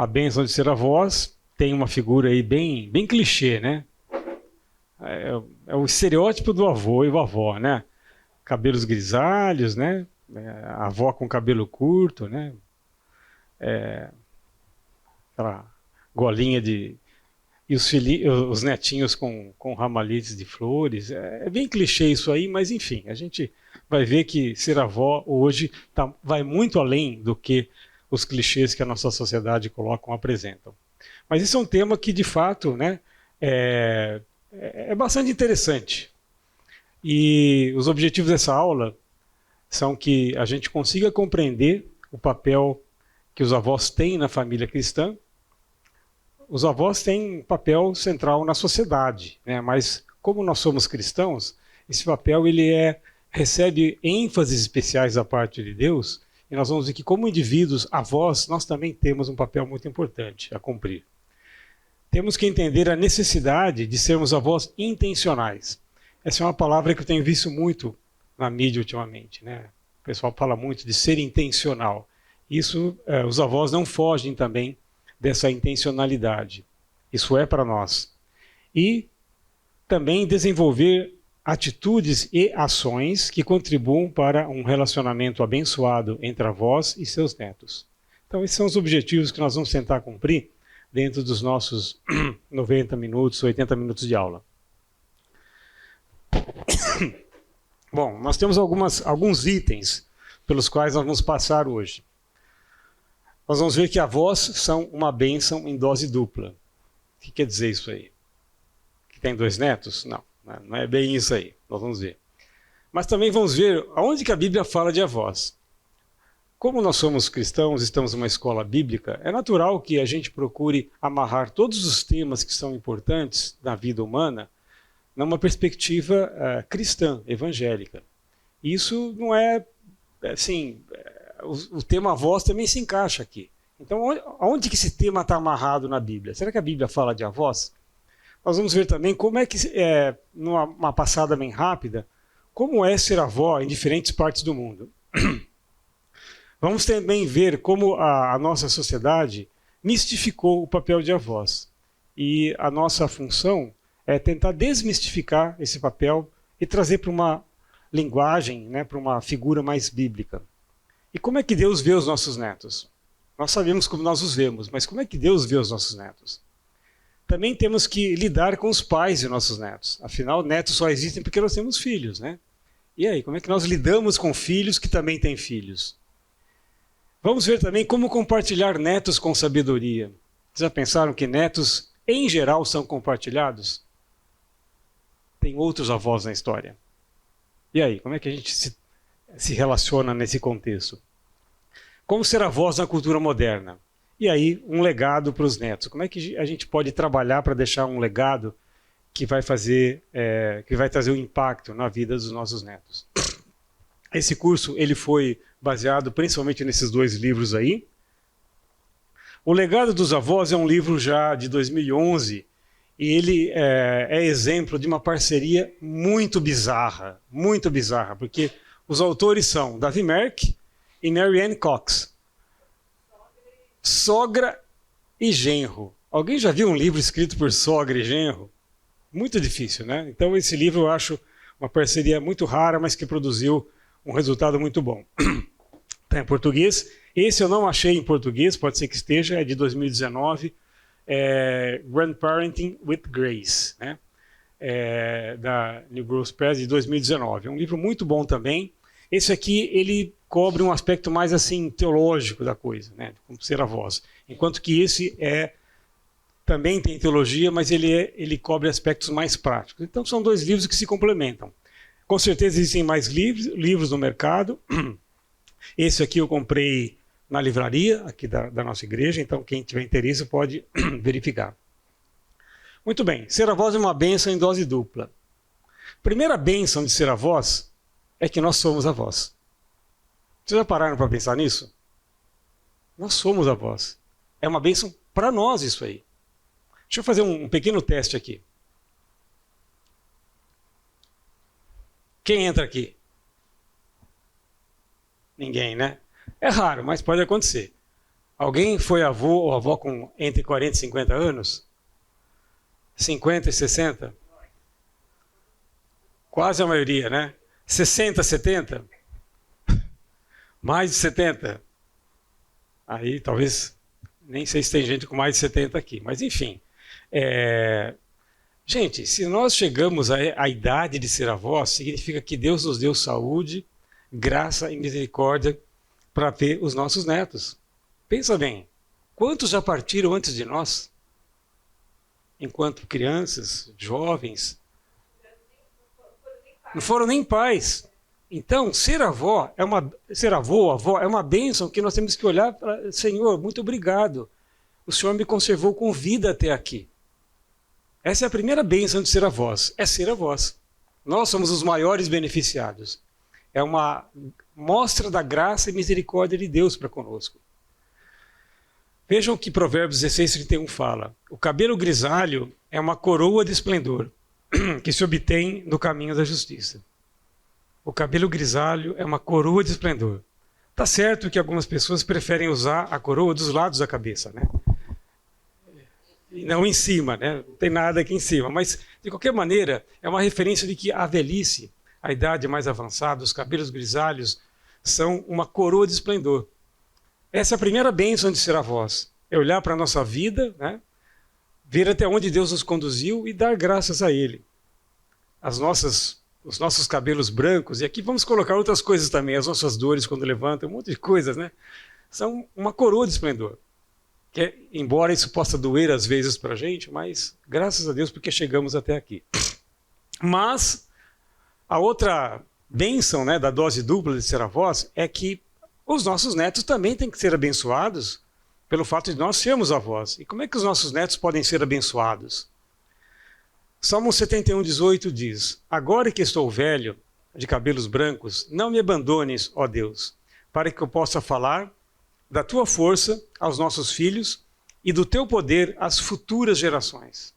a bênção de ser avós tem uma figura aí bem clichê, né? É o estereótipo do avô e vovó, né? Cabelos grisalhos, né? A avó com cabelo curto, né? Aquela golinha de... E os netinhos com ramaletes de flores. É bem clichê isso aí, mas enfim, a gente vai ver que ser avó hoje vai muito além do que os clichês que a nossa sociedade colocam, apresentam. Mas isso é um tema que, de fato, né, é bastante interessante. E os objetivos dessa aula são que a gente consiga compreender o papel que os avós têm na família cristã. Os avós têm um papel central na sociedade, né? Mas como nós somos cristãos, esse papel recebe ênfases especiais da parte de Deus, e nós vamos ver que como indivíduos, avós, nós também temos um papel muito importante a cumprir. Temos que entender a necessidade de sermos avós intencionais. Essa é uma palavra que eu tenho visto muito na mídia ultimamente, né? O pessoal fala muito de ser intencional. Isso, os avós não fogem também dessa intencionalidade. Isso é para nós. E também desenvolver atitudes e ações que contribuam para um relacionamento abençoado entre avós e seus netos. Então, esses são os objetivos que nós vamos tentar cumprir dentro dos nossos 90 minutos, 80 minutos de aula. Bom, nós temos alguns itens pelos quais nós vamos passar hoje. Nós vamos ver que avós são uma bênção em dose dupla. O que quer dizer isso aí? Que tem 2 netos? Não é bem isso aí. Nós vamos ver. Mas também vamos ver aonde que a Bíblia fala de avós. Como nós somos cristãos, estamos numa escola bíblica, é natural que a gente procure amarrar todos os temas que são importantes na vida humana numa perspectiva cristã, evangélica. Isso não é, assim, o tema avós também se encaixa aqui. Então, onde que esse tema está amarrado na Bíblia? Será que a Bíblia fala de avós? Nós vamos ver também como é que, numa passada bem rápida, como é ser avó em diferentes partes do mundo. Vamos também ver como a nossa sociedade mistificou o papel de avós. E a nossa função é tentar desmistificar esse papel e trazer para uma linguagem, né, para uma figura mais bíblica. E como é que Deus vê os nossos netos? Nós sabemos como nós os vemos, mas como é que Deus vê os nossos netos? Também temos que lidar com os pais de nossos netos. Afinal, netos só existem porque nós temos filhos, né? E aí, como é que nós lidamos com filhos que também têm filhos? Vamos ver também como compartilhar netos com sabedoria. Vocês já pensaram que netos, em geral, são compartilhados? Tem outros avós na história. E aí, como é que a gente se relaciona nesse contexto? Como ser avós na cultura moderna? E aí, um legado para os netos. Como é que a gente pode trabalhar para deixar um legado que vai trazer um impacto na vida dos nossos netos? Esse curso ele foi baseado principalmente nesses 2 livros aí. O Legado dos Avós é um livro já de 2011 e ele é exemplo de uma parceria muito bizarra, porque os autores são Davi Merck e Marianne Cox. Sogra e genro. Alguém já viu um livro escrito por sogra e genro? Muito difícil, né? Então esse livro eu acho uma parceria muito rara, mas que produziu um resultado muito bom. Está em português. Esse eu não achei em português, pode ser que esteja, é de 2019. Grandparenting with Grace, né? Da New Growth Press, de 2019. É um livro muito bom também. Esse aqui, ele cobre um aspecto mais assim teológico da coisa, né? Como ser avós. Enquanto que esse também tem teologia, mas ele cobre aspectos mais práticos. Então são 2 livros que se complementam. Com certeza existem mais livros no mercado. Esse aqui eu comprei na livraria aqui da nossa igreja, então quem tiver interesse pode verificar. Muito bem, ser avós é uma bênção em dose dupla. Primeira bênção de ser avós é que nós somos avós. Vocês já pararam para pensar nisso? Nós somos avós. É uma bênção para nós isso aí. Deixa eu fazer um pequeno teste aqui. Quem entra aqui? Ninguém, né? É raro, mas pode acontecer. Alguém foi avô ou avó com entre 40 e 50 anos? 50 e 60? Quase a maioria, né? 60, 70? Mais de 70? Aí talvez, nem sei se tem gente com mais de 70 aqui, mas enfim. Gente, se nós chegamos à idade de ser avós, significa que Deus nos deu saúde, graça e misericórdia para ver os nossos netos. Pensa bem, quantos já partiram antes de nós? Enquanto crianças, jovens, não foram nem pais. Então, ser avô ou avó é uma bênção que nós temos que olhar para, Senhor, muito obrigado. O Senhor me conservou com vida até aqui. Essa é a primeira bênção de ser avós, é ser avós. Nós somos os maiores beneficiados. É uma mostra da graça e misericórdia de Deus para conosco. Vejam o que Provérbios 16:31 fala. O cabelo grisalho é uma coroa de esplendor que se obtém no caminho da justiça. O cabelo grisalho é uma coroa de esplendor. Tá certo que algumas pessoas preferem usar a coroa dos lados da cabeça, né? E não em cima, né? Não tem nada aqui em cima. Mas, de qualquer maneira, é uma referência de que a velhice, a idade mais avançada, os cabelos grisalhos, são uma coroa de esplendor. Essa é a primeira bênção de ser avós. É olhar para a nossa vida, né? Ver até onde Deus nos conduziu e dar graças a Ele. Os nossos cabelos brancos, e aqui vamos colocar outras coisas também, as nossas dores quando levantam, um monte de coisas, né? São uma coroa de esplendor. Que, embora isso possa doer às vezes para a gente, mas graças a Deus porque chegamos até aqui. Mas a outra bênção, né, da dose dupla de ser avós é que os nossos netos também têm que ser abençoados pelo fato de nós sermos avós. E como é que os nossos netos podem ser abençoados? Salmo 71:18 diz: Agora que estou velho, de cabelos brancos, não me abandones, ó Deus, para que eu possa falar da tua força aos nossos filhos e do teu poder às futuras gerações.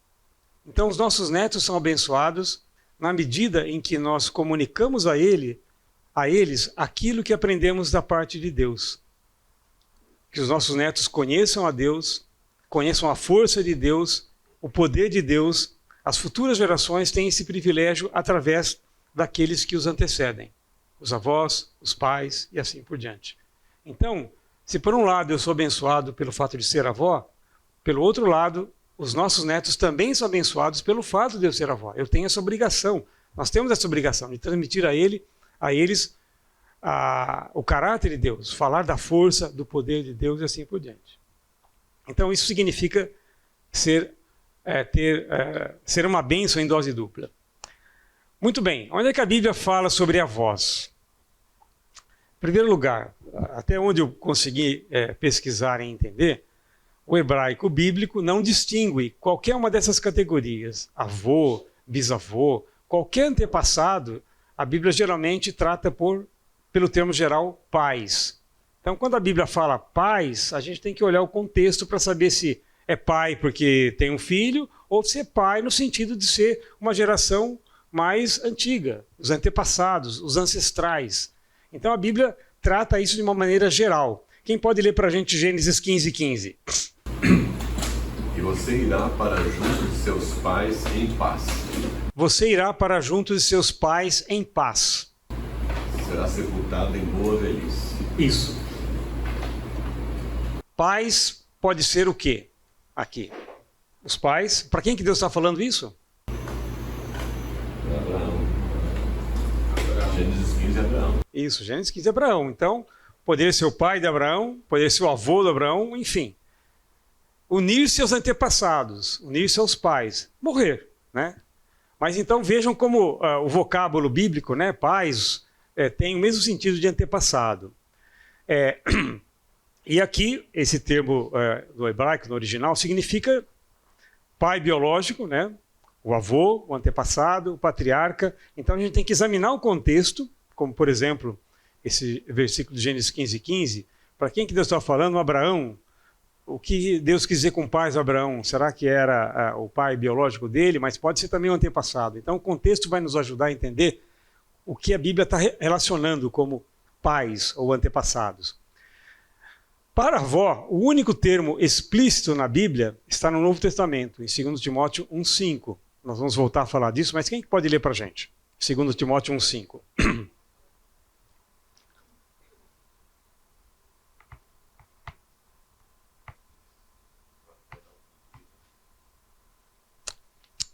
Então os nossos netos são abençoados na medida em que nós comunicamos a eles aquilo que aprendemos da parte de Deus. Que os nossos netos conheçam a Deus, conheçam a força de Deus, o poder de Deus. As futuras gerações têm esse privilégio através daqueles que os antecedem. Os avós, os pais e assim por diante. Então, se por um lado eu sou abençoado pelo fato de ser avó, pelo outro lado, os nossos netos também são abençoados pelo fato de eu ser avó. Eu tenho essa obrigação, nós temos essa obrigação de transmitir a eles o caráter de Deus, falar da força, do poder de Deus e assim por diante. Então isso significa ser uma bênção em dose dupla. Muito bem, onde é que a Bíblia fala sobre avós? Em primeiro lugar, até onde eu consegui pesquisar e entender, o hebraico bíblico não distingue qualquer uma dessas categorias. Avô, bisavô, qualquer antepassado, a Bíblia geralmente trata pelo termo geral pais. Então, quando a Bíblia fala pais, a gente tem que olhar o contexto para saber se é pai porque tem um filho, ou se é pai no sentido de ser uma geração mais antiga, os antepassados, os ancestrais. Então a Bíblia trata isso de uma maneira geral. Quem pode ler para a gente Gênesis 15:15? E você irá para junto de seus pais em paz. Você irá para junto de seus pais em paz. Será sepultado em boa velhice. Isso. Pais pode ser o quê? Aqui. Os pais. Para quem que Deus está falando isso? Abraão. Gênesis 15 é Abraão. Isso, Gênesis 15 é Abraão. Então, poderia ser o pai de Abraão, poderia ser o avô de Abraão, enfim. Unir-se aos antepassados, unir-se aos pais, morrer, né? Mas então vejam como o vocábulo bíblico, né, pais, tem o mesmo sentido de antepassado. E aqui, esse termo do hebraico, no original, significa pai biológico, né? O avô, o antepassado, o patriarca. Então a gente tem que examinar o contexto, como por exemplo, esse versículo de Gênesis 15:15. Para quem que Deus está falando? Abraão. O que Deus quis dizer com pais de Abraão? Será que era o pai biológico dele? Mas pode ser também o antepassado. Então o contexto vai nos ajudar a entender o que a Bíblia está relacionando como pais ou antepassados. Para avó, o único termo explícito na Bíblia está no Novo Testamento, em 2 Timóteo 1,5. Nós vamos voltar a falar disso, mas quem pode ler para a gente? 2 Timóteo 1,5.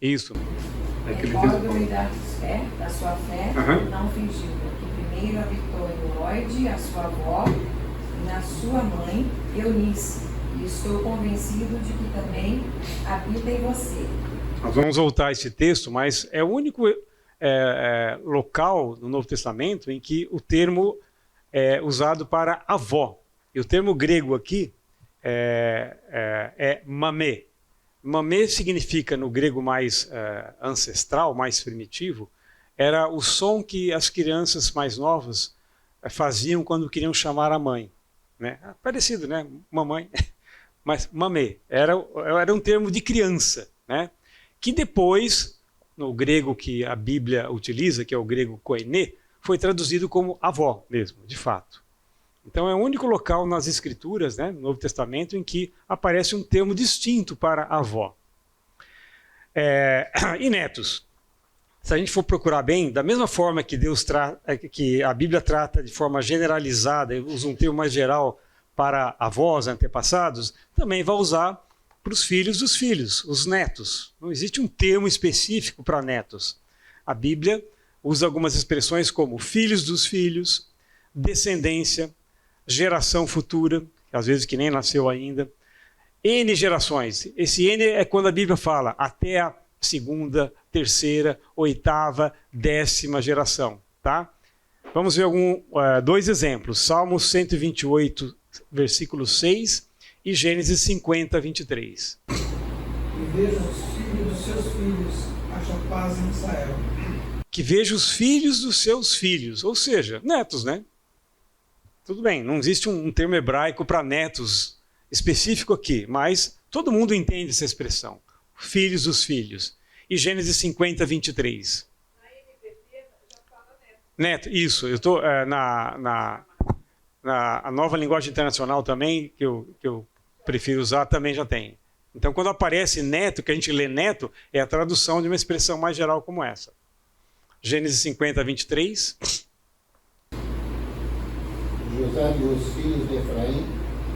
Isso. Recordo-me da sua fé, não fingida, que primeiro habitou em Lóide, a sua avó, e na sua mãe, Eunice, e estou convencido de que também habita em você. Nós vamos voltar a esse texto, mas é o único local no Novo Testamento em que o termo é usado para avó. E o termo grego aqui é mamê. Mamê significa, no grego mais ancestral, mais primitivo, era o som que as crianças mais novas faziam quando queriam chamar a mãe. Né? Parecido, né? Mamãe. Mas mamê era um termo de criança, né? Que depois, no grego que a Bíblia utiliza, que é o grego koiné, foi traduzido como avó mesmo, de fato. Então é o único local nas Escrituras, né, no Novo Testamento, em que aparece um termo distinto para avó. E netos. Se a gente for procurar bem, da mesma forma que que a Bíblia trata de forma generalizada, usa um termo mais geral para avós, antepassados, também vai usar para os filhos dos filhos, os netos. Não existe um termo específico para netos. A Bíblia usa algumas expressões como filhos dos filhos, descendência, geração futura, às vezes que nem nasceu ainda, N gerações. Esse N é quando a Bíblia fala até a segunda, terceira, oitava, 10ª geração. Tá? Vamos ver dois exemplos. Salmo 128, versículo 6 e Gênesis 50, 23. E veja os filhos dos seus filhos, haja paz em Israel. Que veja os filhos dos seus filhos, ou seja, netos, né? Tudo bem, não existe um termo hebraico para netos específico aqui, mas todo mundo entende essa expressão. Filhos dos filhos. E Gênesis 50, 23. Na NVT já fala neto. Neto, isso. Eu estou na nova linguagem internacional também, que eu prefiro usar, também já tem. Então, quando aparece neto, que a gente lê neto, é a tradução de uma expressão mais geral como essa. Gênesis 50, 23. José viu os filhos de Efraim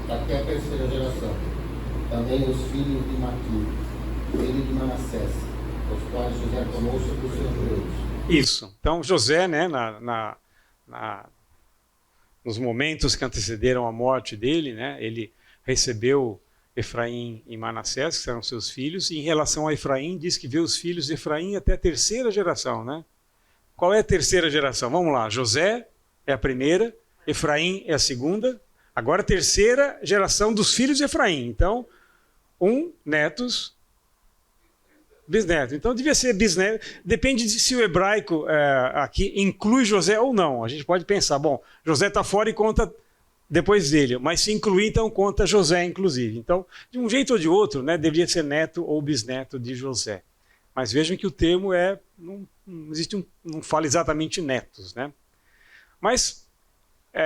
até a terceira geração. Também os filhos de Maquir, filho de Manassés, os quais José tomou sobre os seus joelhos. Isso. Então, José, né, nos momentos que antecederam a morte dele, né, ele recebeu Efraim e Manassés, que eram seus filhos, e em relação a Efraim, diz que viu os filhos de Efraim até a terceira geração. Né? Qual é a terceira geração? Vamos lá. José é a primeira, Efraim é a segunda, agora a terceira geração dos filhos de Efraim. Então, netos, bisneto. Então, devia ser bisneto. Depende de se o hebraico aqui inclui José ou não. A gente pode pensar, bom, José está fora e conta depois dele, mas se incluir, então conta José, inclusive. Então, de um jeito ou de outro, né, deveria ser neto ou bisneto de José. Mas vejam que o termo não fala exatamente netos, né? Mas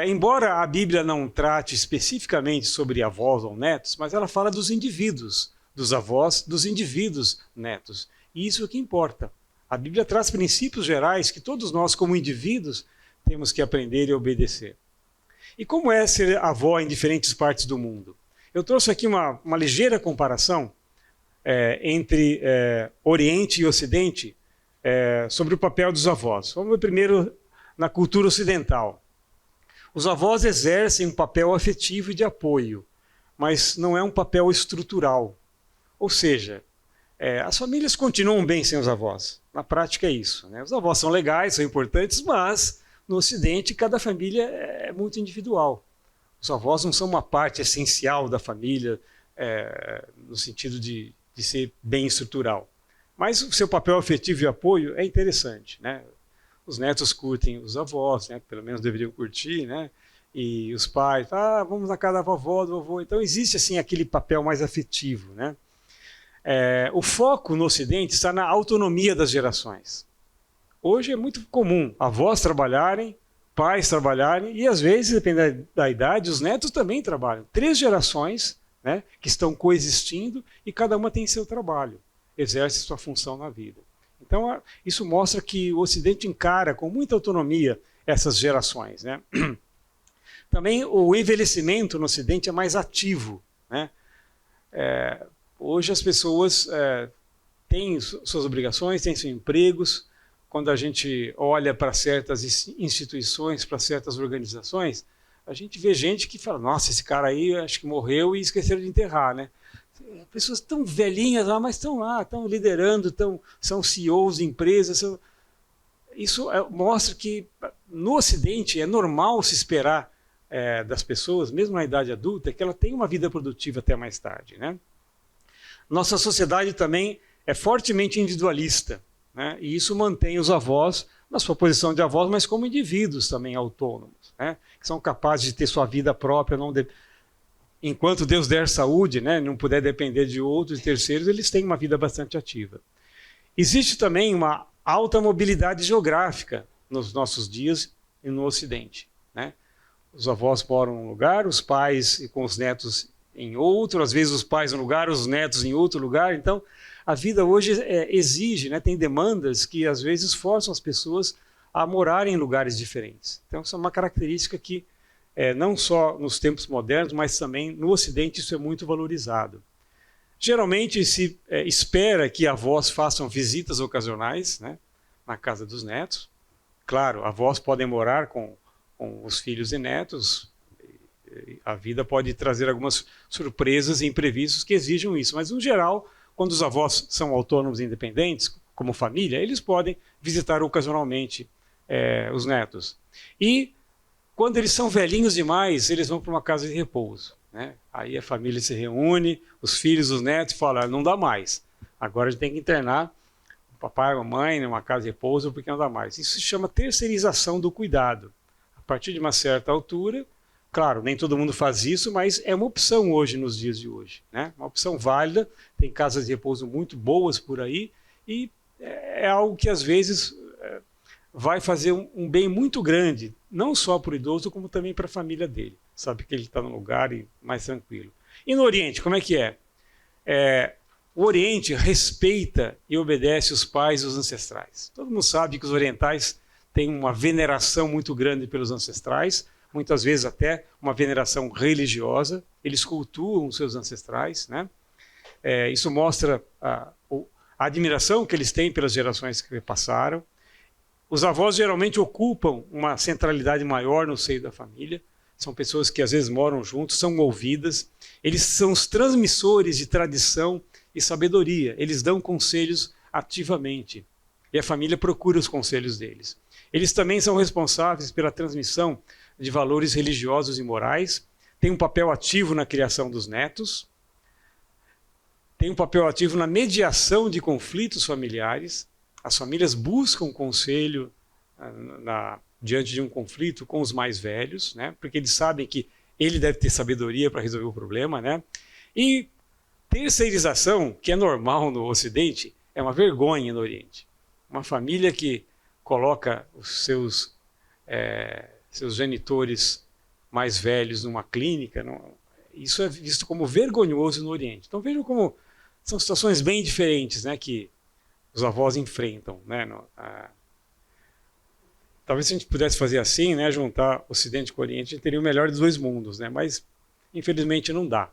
embora a Bíblia não trate especificamente sobre avós ou netos, mas ela fala dos indivíduos, dos avós, dos indivíduos netos. E isso é o que importa. A Bíblia traz princípios gerais que todos nós, como indivíduos, temos que aprender e obedecer. E como é ser avó em diferentes partes do mundo? Eu trouxe aqui uma ligeira comparação entre Oriente e Ocidente sobre o papel dos avós. Vamos ver primeiro na cultura ocidental. Os avós exercem um papel afetivo e de apoio, mas não é um papel estrutural. Ou seja, as famílias continuam bem sem os avós. Na prática é isso. Né? Os avós são legais, são importantes, mas no Ocidente cada família é muito individual. Os avós não são uma parte essencial da família, no sentido de ser bem estrutural. Mas o seu papel afetivo e apoio é interessante, né? Os netos curtem os avós, né? Pelo menos deveriam curtir, né? E os pais, vamos na casa da vovó, do vovô. Então existe assim aquele papel mais afetivo, né? O foco no Ocidente está na autonomia das gerações. Hoje é muito comum avós trabalharem, pais trabalharem e, às vezes, dependendo da idade, os netos também trabalham. 3 gerações, né, que estão coexistindo e cada uma tem seu trabalho, exerce sua função na vida. Então, isso mostra que o Ocidente encara com muita autonomia essas gerações, né? Também o envelhecimento no Ocidente é mais ativo, né? Hoje as pessoas têm suas obrigações, têm seus empregos. Quando a gente olha para certas instituições, para certas organizações, a gente vê gente que fala, nossa, esse cara aí acho que morreu e esqueceram de enterrar, né? Pessoas tão velhinhas lá, mas estão lá, estão liderando, são CEOs de empresas. Isso mostra que no Ocidente é normal se esperar das pessoas, mesmo na idade adulta, que ela tenha uma vida produtiva até mais tarde, né? Nossa sociedade também é fortemente individualista, né? E isso mantém os avós na sua posição de avós, mas como indivíduos também autônomos, né? Que são capazes de ter sua vida própria, enquanto Deus der saúde, né? Não puder depender de outros, de terceiros, eles têm uma vida bastante ativa. Existe também uma alta mobilidade geográfica nos nossos dias e no Ocidente, né? Os avós moram em um lugar, os pais e com os netos em outro, às vezes os pais em um lugar, os netos em outro lugar. Então, a vida hoje exige, né, tem demandas que às vezes forçam as pessoas a morarem em lugares diferentes. Então, isso é uma característica que, não só nos tempos modernos, mas também no Ocidente, isso é muito valorizado. Geralmente se espera que avós façam visitas ocasionais, né, na casa dos netos. Claro, avós podem morar com os filhos e netos. A vida pode trazer algumas surpresas e imprevistos que exijam isso, mas no geral, quando os avós são autônomos e independentes, como família, eles podem visitar ocasionalmente os netos. E quando eles são velhinhos demais, eles vão para uma casa de repouso, né? Aí a família se reúne, os filhos, os netos, falam, não dá mais, agora a gente tem que internar o papai e a mamãe numa casa de repouso porque não dá mais. Isso se chama terceirização do cuidado. A partir de uma certa altura, claro, nem todo mundo faz isso, mas é uma opção hoje, nos dias de hoje, né? Uma opção válida, tem casas de repouso muito boas por aí, e é algo que às vezes vai fazer um bem muito grande, não só para o idoso, como também para a família dele. Sabe que ele está num lugar mais tranquilo. E no Oriente, como é que é? O Oriente respeita e obedece os pais e os ancestrais. Todo mundo sabe que os orientais têm uma veneração muito grande pelos ancestrais, muitas vezes até uma veneração religiosa. Eles cultuam os seus ancestrais, né? Isso mostra a admiração que eles têm pelas gerações que passaram. Os avós geralmente ocupam uma centralidade maior no seio da família. São pessoas que às vezes moram juntos, são ouvidas. Eles são os transmissores de tradição e sabedoria. Eles dão conselhos ativamente. E a família procura os conselhos deles. Eles também são responsáveis pela transmissão de valores religiosos e morais. Têm um papel ativo na criação dos netos. Têm um papel ativo na mediação de conflitos familiares. As famílias buscam conselho diante de um conflito com os mais velhos, né? Porque eles sabem que ele deve ter sabedoria para resolver o problema, né? E terceirização, que é normal no Ocidente, é uma vergonha no Oriente. Uma família que coloca os seus genitores mais velhos numa clínica, isso é visto como vergonhoso no Oriente. Então vejam como são situações bem diferentes, né, que os avós enfrentam, né? Talvez se a gente pudesse fazer assim, né, juntar Ocidente com Oriente, a gente teria o melhor dos dois mundos, né? Mas infelizmente não dá.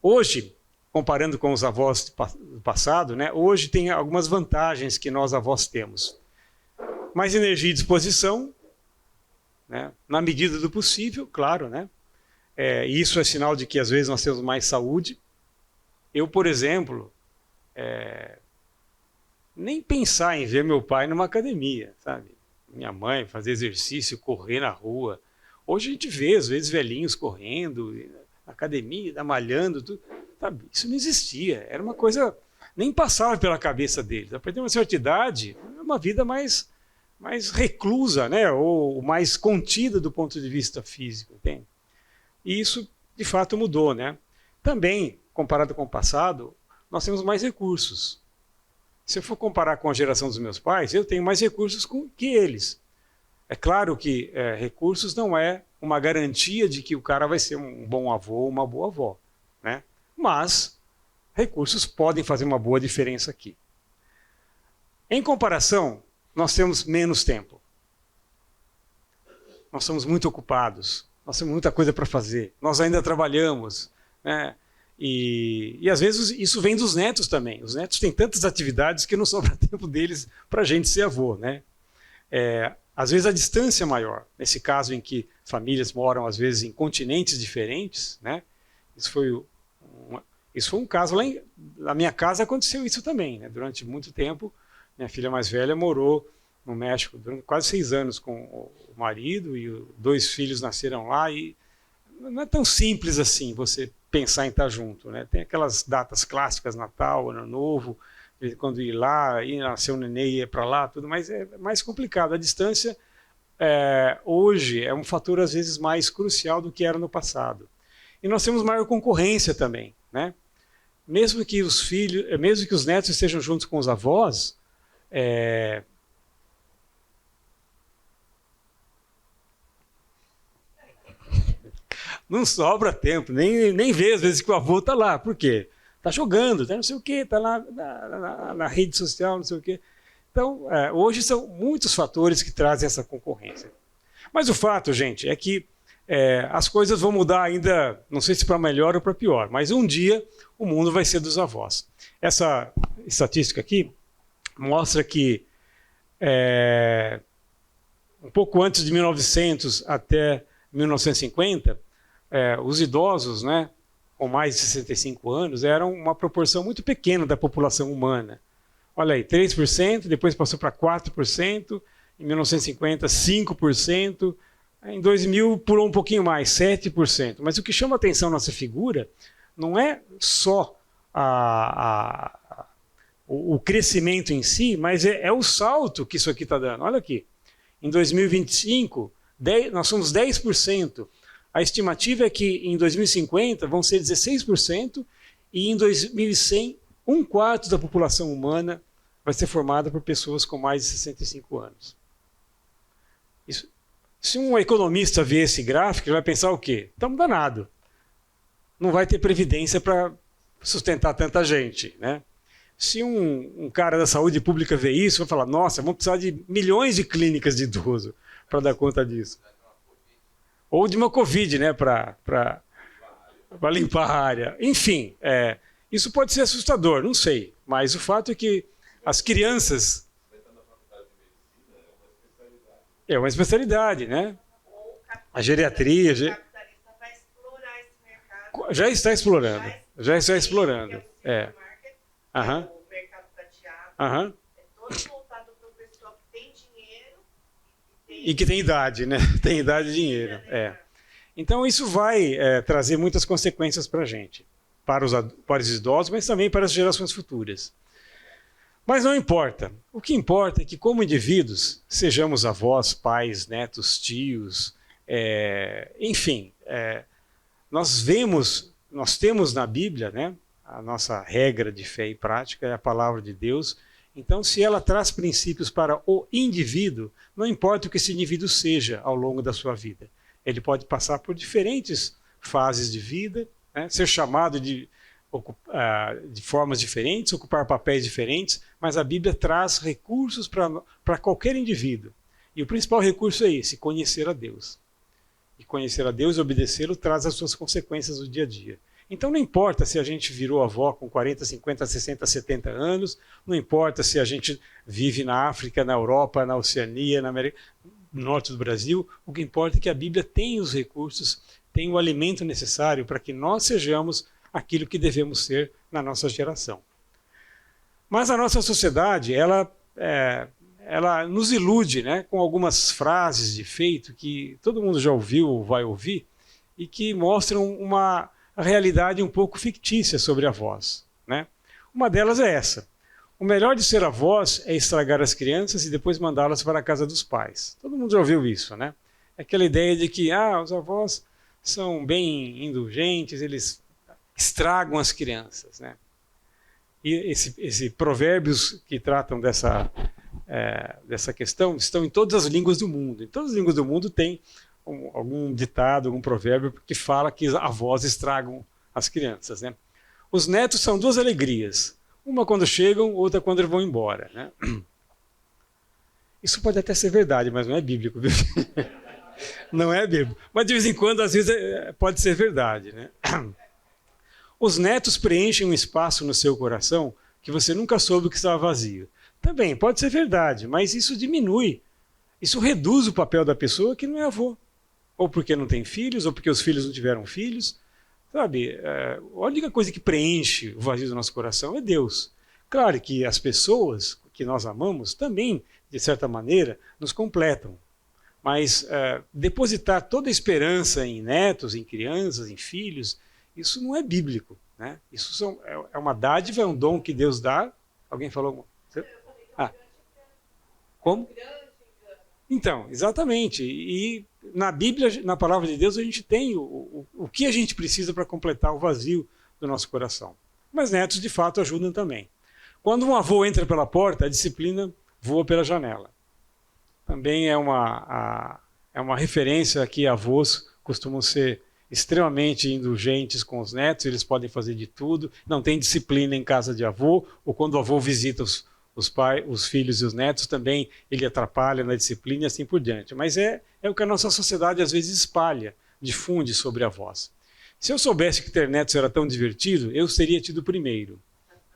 Hoje, comparando com os avós do passado, né, hoje tem algumas vantagens que nós avós temos. Mais energia e disposição, né, na medida do possível, claro, né? Isso é sinal de que às vezes nós temos mais saúde. Eu, por exemplo, nem pensar em ver meu pai numa academia, sabe? Minha mãe fazer exercício, correr na rua. Hoje a gente vê, às vezes, velhinhos correndo, na academia, malhando, tudo. Sabe? Isso não existia. Era uma coisa, nem passava pela cabeça deles. A partir de uma certa idade, é uma vida mais reclusa, né? Ou mais contida do ponto de vista físico, entende? E isso, de fato, mudou, né? Também, comparado com o passado, nós temos mais recursos. Se eu for comparar com a geração dos meus pais, eu tenho mais recursos que eles. É claro que recursos não é uma garantia de que o cara vai ser um bom avô ou uma boa avó, né? Mas recursos podem fazer uma boa diferença aqui. Em comparação, nós temos menos tempo. Nós somos muito ocupados, nós temos muita coisa para fazer, nós ainda trabalhamos, né? E às vezes isso vem dos netos também. Os netos têm tantas atividades que não sobra tempo deles para a gente ser avô, né? Às vezes a distância é maior. Nesse caso em que famílias moram às vezes em continentes diferentes, né? Isso foi um caso na minha casa aconteceu isso também, né? Durante muito tempo, minha filha mais velha morou no México durante quase 6 anos com o marido e 2 filhos nasceram lá e não é tão simples assim você pensar em estar junto, né? Tem aquelas datas clássicas, Natal, Ano Novo, quando ir lá, ir nascer um neném e ir para lá, tudo, mas é mais complicado. A distância hoje é um fator às vezes mais crucial do que era no passado. E nós temos maior concorrência também, né? Mesmo que os netos estejam juntos com os avós, não sobra tempo, nem vê às vezes que o avô está lá. Por quê? Está jogando, está não sei o quê, está lá na rede social, não sei o quê. Então, hoje são muitos fatores que trazem essa concorrência. Mas o fato, gente, é que as coisas vão mudar ainda, não sei se para melhor ou para pior, mas um dia o mundo vai ser dos avós. Essa estatística aqui mostra que um pouco antes de 1900 até 1950, os idosos, né, com mais de 65 anos eram uma proporção muito pequena da população humana. Olha aí, 3%, depois passou para 4%, em 1950, 5%, em 2000 pulou um pouquinho mais, 7%. Mas o que chama a atenção nessa figura não é só o crescimento em si, mas é o salto que isso aqui está dando. Olha aqui, em 2025, nós somos 10%. A estimativa é que em 2050 vão ser 16% e em 2100, 1/4 da população humana vai ser formada por pessoas com mais de 65 anos. Se um economista ver esse gráfico, ele vai pensar o quê? Estamos danados. Não vai ter previdência para sustentar tanta gente, né? Se um cara da saúde pública ver isso, vai falar, nossa, vamos precisar de milhões de clínicas de idoso para dar conta disso. Ou de uma Covid, né, para limpar a área. Enfim, isso pode ser assustador, não sei. Mas o fato é que as crianças... É uma especialidade, né? A geriatria... O capitalista vai explorar esse mercado. Já está explorando. Já está explorando. O mercado prateado. É todo voltado para o pessoal que tem dinheiro e que tem idade, né? Tem idade e dinheiro. Então isso vai trazer muitas consequências para a gente, para os idosos, mas também para as gerações futuras. Mas não importa. O que importa é que, como indivíduos, sejamos avós, pais, netos, tios, enfim, nós temos na Bíblia, né, a nossa regra de fé e prática é a palavra de Deus. Então, se ela traz princípios para o indivíduo, não importa o que esse indivíduo seja ao longo da sua vida. Ele pode passar por diferentes fases de vida, né, ser chamado de formas diferentes, ocupar papéis diferentes, mas a Bíblia traz recursos para qualquer indivíduo. E o principal recurso é esse, conhecer a Deus. E conhecer a Deus e obedecê-lo traz as suas consequências do dia a dia. Então não importa se a gente virou avó com 40, 50, 60, 70 anos, não importa se a gente vive na África, na Europa, na Oceania, na América, no norte do Brasil, o que importa é que a Bíblia tem os recursos, tem o alimento necessário para que nós sejamos aquilo que devemos ser na nossa geração. Mas a nossa sociedade, ela nos ilude, né, com algumas frases de efeito que todo mundo já ouviu ou vai ouvir e que mostram uma realidade um pouco fictícia sobre avós, né? Uma delas é essa. O melhor de ser avós é estragar as crianças e depois mandá-las para a casa dos pais. Todo mundo já ouviu isso, né? Aquela ideia de que os avós são bem indulgentes, eles estragam as crianças, né? E esse provérbios que tratam dessa questão estão em todas as línguas do mundo. Em todas as línguas do mundo tem algum ditado, algum provérbio que fala que avós estragam as crianças, né? Os netos são duas alegrias. Uma quando chegam, outra quando eles vão embora, né? Isso pode até ser verdade, mas não é bíblico, viu? Não é bíblico. Mas de vez em quando, às vezes, pode ser verdade, né? Os netos preenchem um espaço no seu coração que você nunca soube que estava vazio. Também pode ser verdade, mas isso diminui. Isso reduz o papel da pessoa que não é avô. Ou porque não tem filhos, ou porque os filhos não tiveram filhos. Sabe, a única coisa que preenche o vazio do nosso coração é Deus. Claro que as pessoas que nós amamos também, de certa maneira, nos completam. Mas depositar toda a esperança em netos, em crianças, em filhos, isso não é bíblico, né? Isso é uma dádiva, é um dom que Deus dá. Alguém falou? Como? Então, exatamente. E na Bíblia, na palavra de Deus, a gente tem o que a gente precisa para completar o vazio do nosso coração. Mas netos, de fato, ajudam também. Quando um avô entra pela porta, a disciplina voa pela janela. Também é uma referência que avós costumam ser extremamente indulgentes com os netos, eles podem fazer de tudo, não tem disciplina em casa de avô, ou quando o avô visita os filhos e os netos, também ele atrapalha na disciplina e assim por diante. Mas é o que a nossa sociedade às vezes espalha, difunde sobre avós. Se eu soubesse que ter netos era tão divertido, eu teria tido primeiro.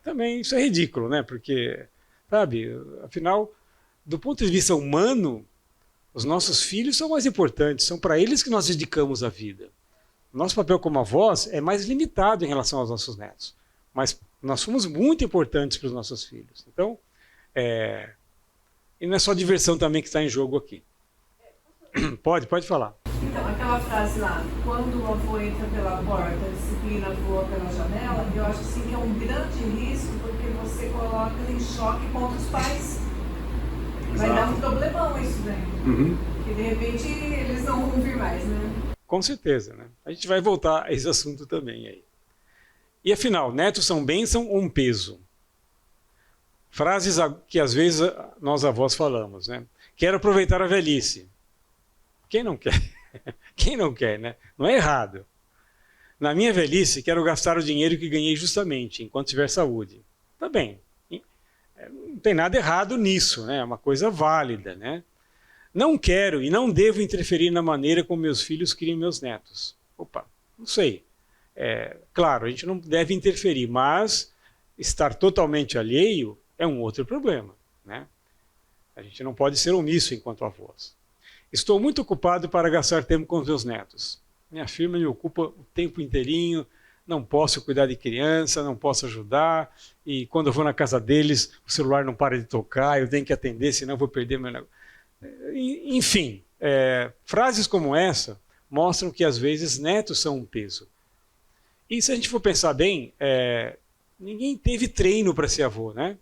Também isso é ridículo, né? Porque, sabe, afinal, do ponto de vista humano, os nossos filhos são mais importantes, são para eles que nós dedicamos a vida. O nosso papel como avós é mais limitado em relação aos nossos netos, mas nós somos muito importantes para os nossos filhos. Então, e não é só diversão também que está em jogo aqui. Pode falar. Então, aquela frase lá, quando o avô entra pela porta, a disciplina voa pela janela, eu acho assim, que é um grande risco, porque você coloca em choque contra os pais. Vai dar um problemão isso, né? Que de repente eles não vão vir mais, né? Com certeza, né? A gente vai voltar a esse assunto também aí. E afinal, netos são bênção ou um peso? Frases que às vezes nós avós falamos, né? Quero aproveitar a velhice. Quem não quer? Quem não quer, né? Não é errado. Na minha velhice, quero gastar o dinheiro que ganhei justamente, enquanto tiver saúde. Tá bem. Não tem nada errado nisso, né? É uma coisa válida, né? Não quero e não devo interferir na maneira como meus filhos criam meus netos. Opa, não sei. Claro, a gente não deve interferir, mas estar totalmente alheio é um outro problema, né? A gente não pode ser omisso enquanto avós. Estou muito ocupado para gastar tempo com os meus netos. Minha firma me ocupa o tempo inteirinho, não posso cuidar de criança, não posso ajudar, e quando eu vou na casa deles, o celular não para de tocar, eu tenho que atender, senão eu vou perder meu negócio. Enfim, frases como essa mostram que às vezes netos são um peso. E se a gente for pensar bem, ninguém teve treino para ser avô, né?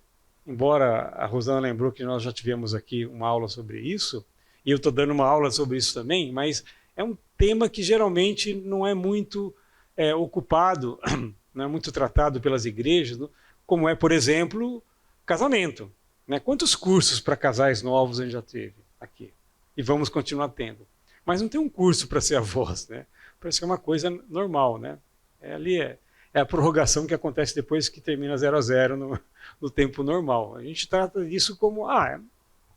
Embora a Rosana lembrou que nós já tivemos aqui uma aula sobre isso, e eu estou dando uma aula sobre isso também, mas é um tema que geralmente não é muito ocupado, não é muito tratado pelas igrejas, como é, por exemplo, casamento, né? Quantos cursos para casais novos a gente já teve aqui? E vamos continuar tendo. Mas não tem um curso para ser avós, né? Parece que é uma coisa normal, né? É a prorrogação que acontece depois que termina 0-0 no tempo normal. A gente trata disso como,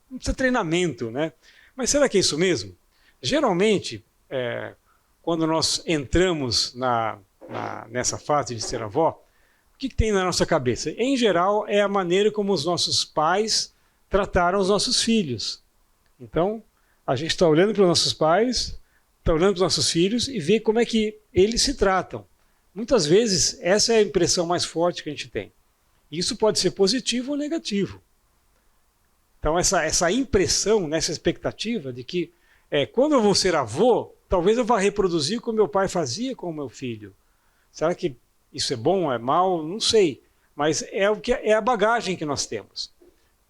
não precisa treinamento, né? Mas será que é isso mesmo? Geralmente, quando nós entramos nessa fase de ser avó, o que tem na nossa cabeça? Em geral, é a maneira como os nossos pais trataram os nossos filhos. Então, a gente está olhando para os nossos pais, está olhando para os nossos filhos e vê como é que eles se tratam. Muitas vezes, essa é a impressão mais forte que a gente tem. Isso pode ser positivo ou negativo. Então, essa impressão, essa expectativa de que quando eu vou ser avô, talvez eu vá reproduzir como meu pai fazia com o meu filho. Será que isso é bom, é mal? Não sei. Mas é a bagagem que nós temos.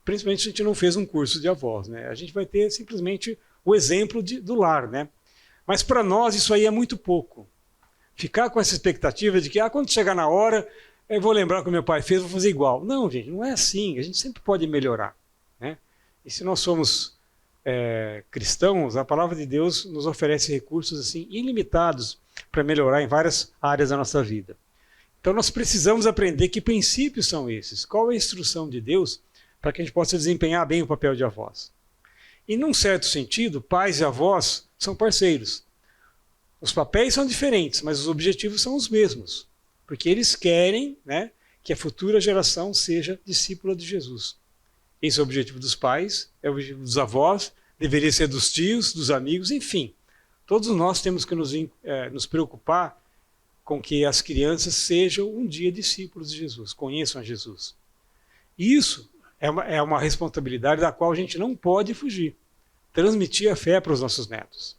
Principalmente se a gente não fez um curso de avós, né? A gente vai ter simplesmente o exemplo do lar, né? Mas para nós isso aí é muito pouco. Ficar com essa expectativa de que quando chegar na hora, eu vou lembrar o que meu pai fez, vou fazer igual. Não, gente, não é assim. A gente sempre pode melhorar, né? E se nós somos cristãos, a palavra de Deus nos oferece recursos assim ilimitados para melhorar em várias áreas da nossa vida. Então nós precisamos aprender que princípios são esses, qual é a instrução de Deus para que a gente possa desempenhar bem o papel de avós. E num certo sentido, pais e avós são parceiros. Os papéis são diferentes, mas os objetivos são os mesmos, porque eles querem, né, que a futura geração seja discípula de Jesus. Esse é o objetivo dos pais, é o objetivo dos avós, deveria ser dos tios, dos amigos, enfim. Todos nós temos que nos preocupar com que as crianças sejam um dia discípulos de Jesus, conheçam a Jesus. Isso é uma responsabilidade da qual a gente não pode fugir. Transmitir a fé para os nossos netos.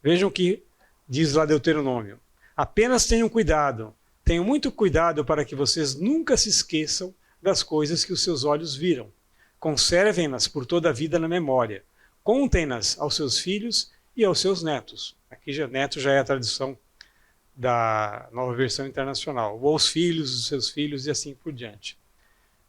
Vejam o que diz lá Deuteronômio. Apenas tenham muito cuidado para que vocês nunca se esqueçam das coisas que os seus olhos viram. Conservem-nas por toda a vida na memória. Contem-nas aos seus filhos e aos seus netos. Aqui neto já é a tradução da Nova Versão Internacional. Ou aos filhos dos seus filhos e assim por diante.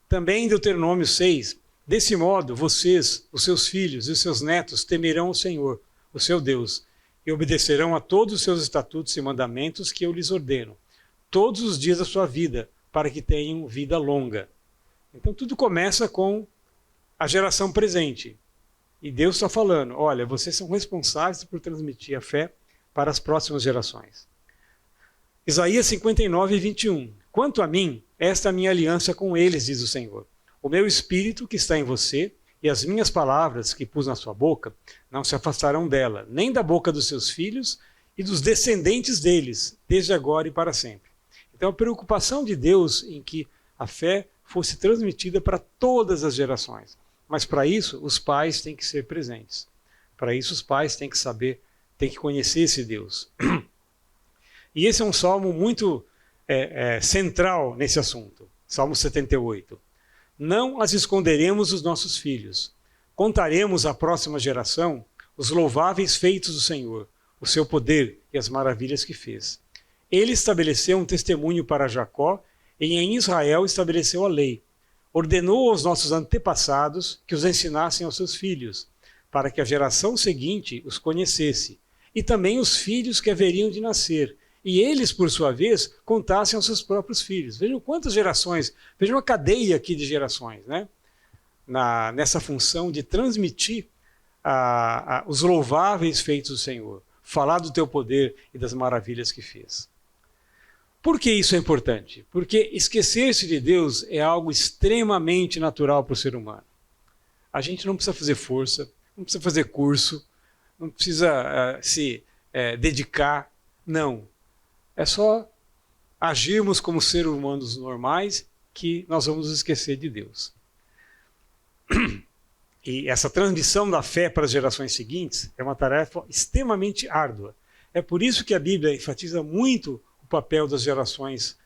Também em Deuteronômio 6, desse modo vocês, os seus filhos e os seus netos temerão o Senhor, o seu Deus, e obedecerão a todos os seus estatutos e mandamentos que eu lhes ordeno, todos os dias da sua vida, para que tenham vida longa. Então tudo começa com a geração presente. E Deus está falando, olha, vocês são responsáveis por transmitir a fé para as próximas gerações. Isaías 59, 21. Quanto a mim, esta é a minha aliança com eles, diz o Senhor. O meu espírito que está em você e as minhas palavras que pus na sua boca não se afastarão dela, nem da boca dos seus filhos e dos descendentes deles, desde agora e para sempre. Então a preocupação de Deus em que a fé fosse transmitida para todas as gerações. Mas para isso os pais têm que ser presentes. Para isso os pais têm que saber, têm que conhecer esse Deus. E esse é um salmo muito central nesse assunto. Salmo 78. Não as esconderemos dos nossos filhos. Contaremos à próxima geração os louváveis feitos do Senhor, o seu poder e as maravilhas que fez. Ele estabeleceu um testemunho para Jacó e em Israel estabeleceu a lei. Ordenou aos nossos antepassados que os ensinassem aos seus filhos, para que a geração seguinte os conhecesse, e também os filhos que haveriam de nascer, e eles, por sua vez, contassem aos seus próprios filhos. Vejam quantas gerações, vejam a cadeia aqui de gerações, né? Nessa função de transmitir os louváveis feitos do Senhor, falar do teu poder e das maravilhas que fez. Por que isso é importante? Porque esquecer-se de Deus é algo extremamente natural para o ser humano. A gente não precisa fazer força, não precisa fazer curso, não precisa se dedicar, não. É só agirmos como seres humanos normais que nós vamos esquecer de Deus. E essa transmissão da fé para as gerações seguintes é uma tarefa extremamente árdua. É por isso que a Bíblia enfatiza muito o papel das gerações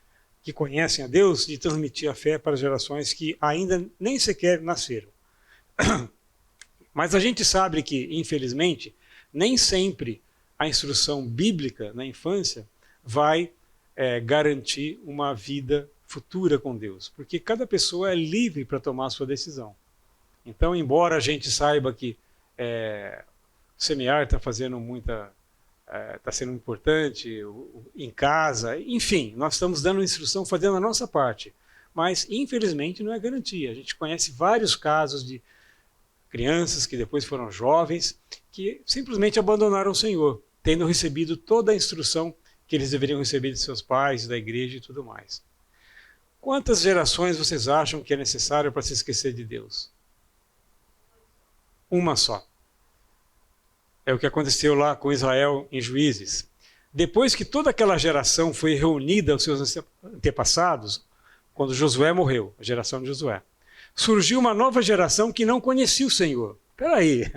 que conhecem a Deus de transmitir a fé para as gerações que ainda nem sequer nasceram. Mas a gente sabe que, infelizmente, nem sempre a instrução bíblica na infância vai garantir uma vida futura com Deus, porque cada pessoa é livre para tomar a sua decisão. Então, embora a gente saiba que semear está fazendo está sendo importante em casa, enfim, nós estamos dando instrução, fazendo a nossa parte, mas infelizmente não é garantia. A gente conhece vários casos de crianças que depois foram jovens que simplesmente abandonaram o Senhor, tendo recebido toda a instrução que eles deveriam receber de seus pais, da igreja e tudo mais. Quantas gerações vocês acham que é necessário para se esquecer de Deus? Uma só. É o que aconteceu lá com Israel em Juízes. Depois que toda aquela geração foi reunida aos seus antepassados, quando Josué morreu, a geração de Josué, surgiu uma nova geração que não conhecia o Senhor. Espera aí,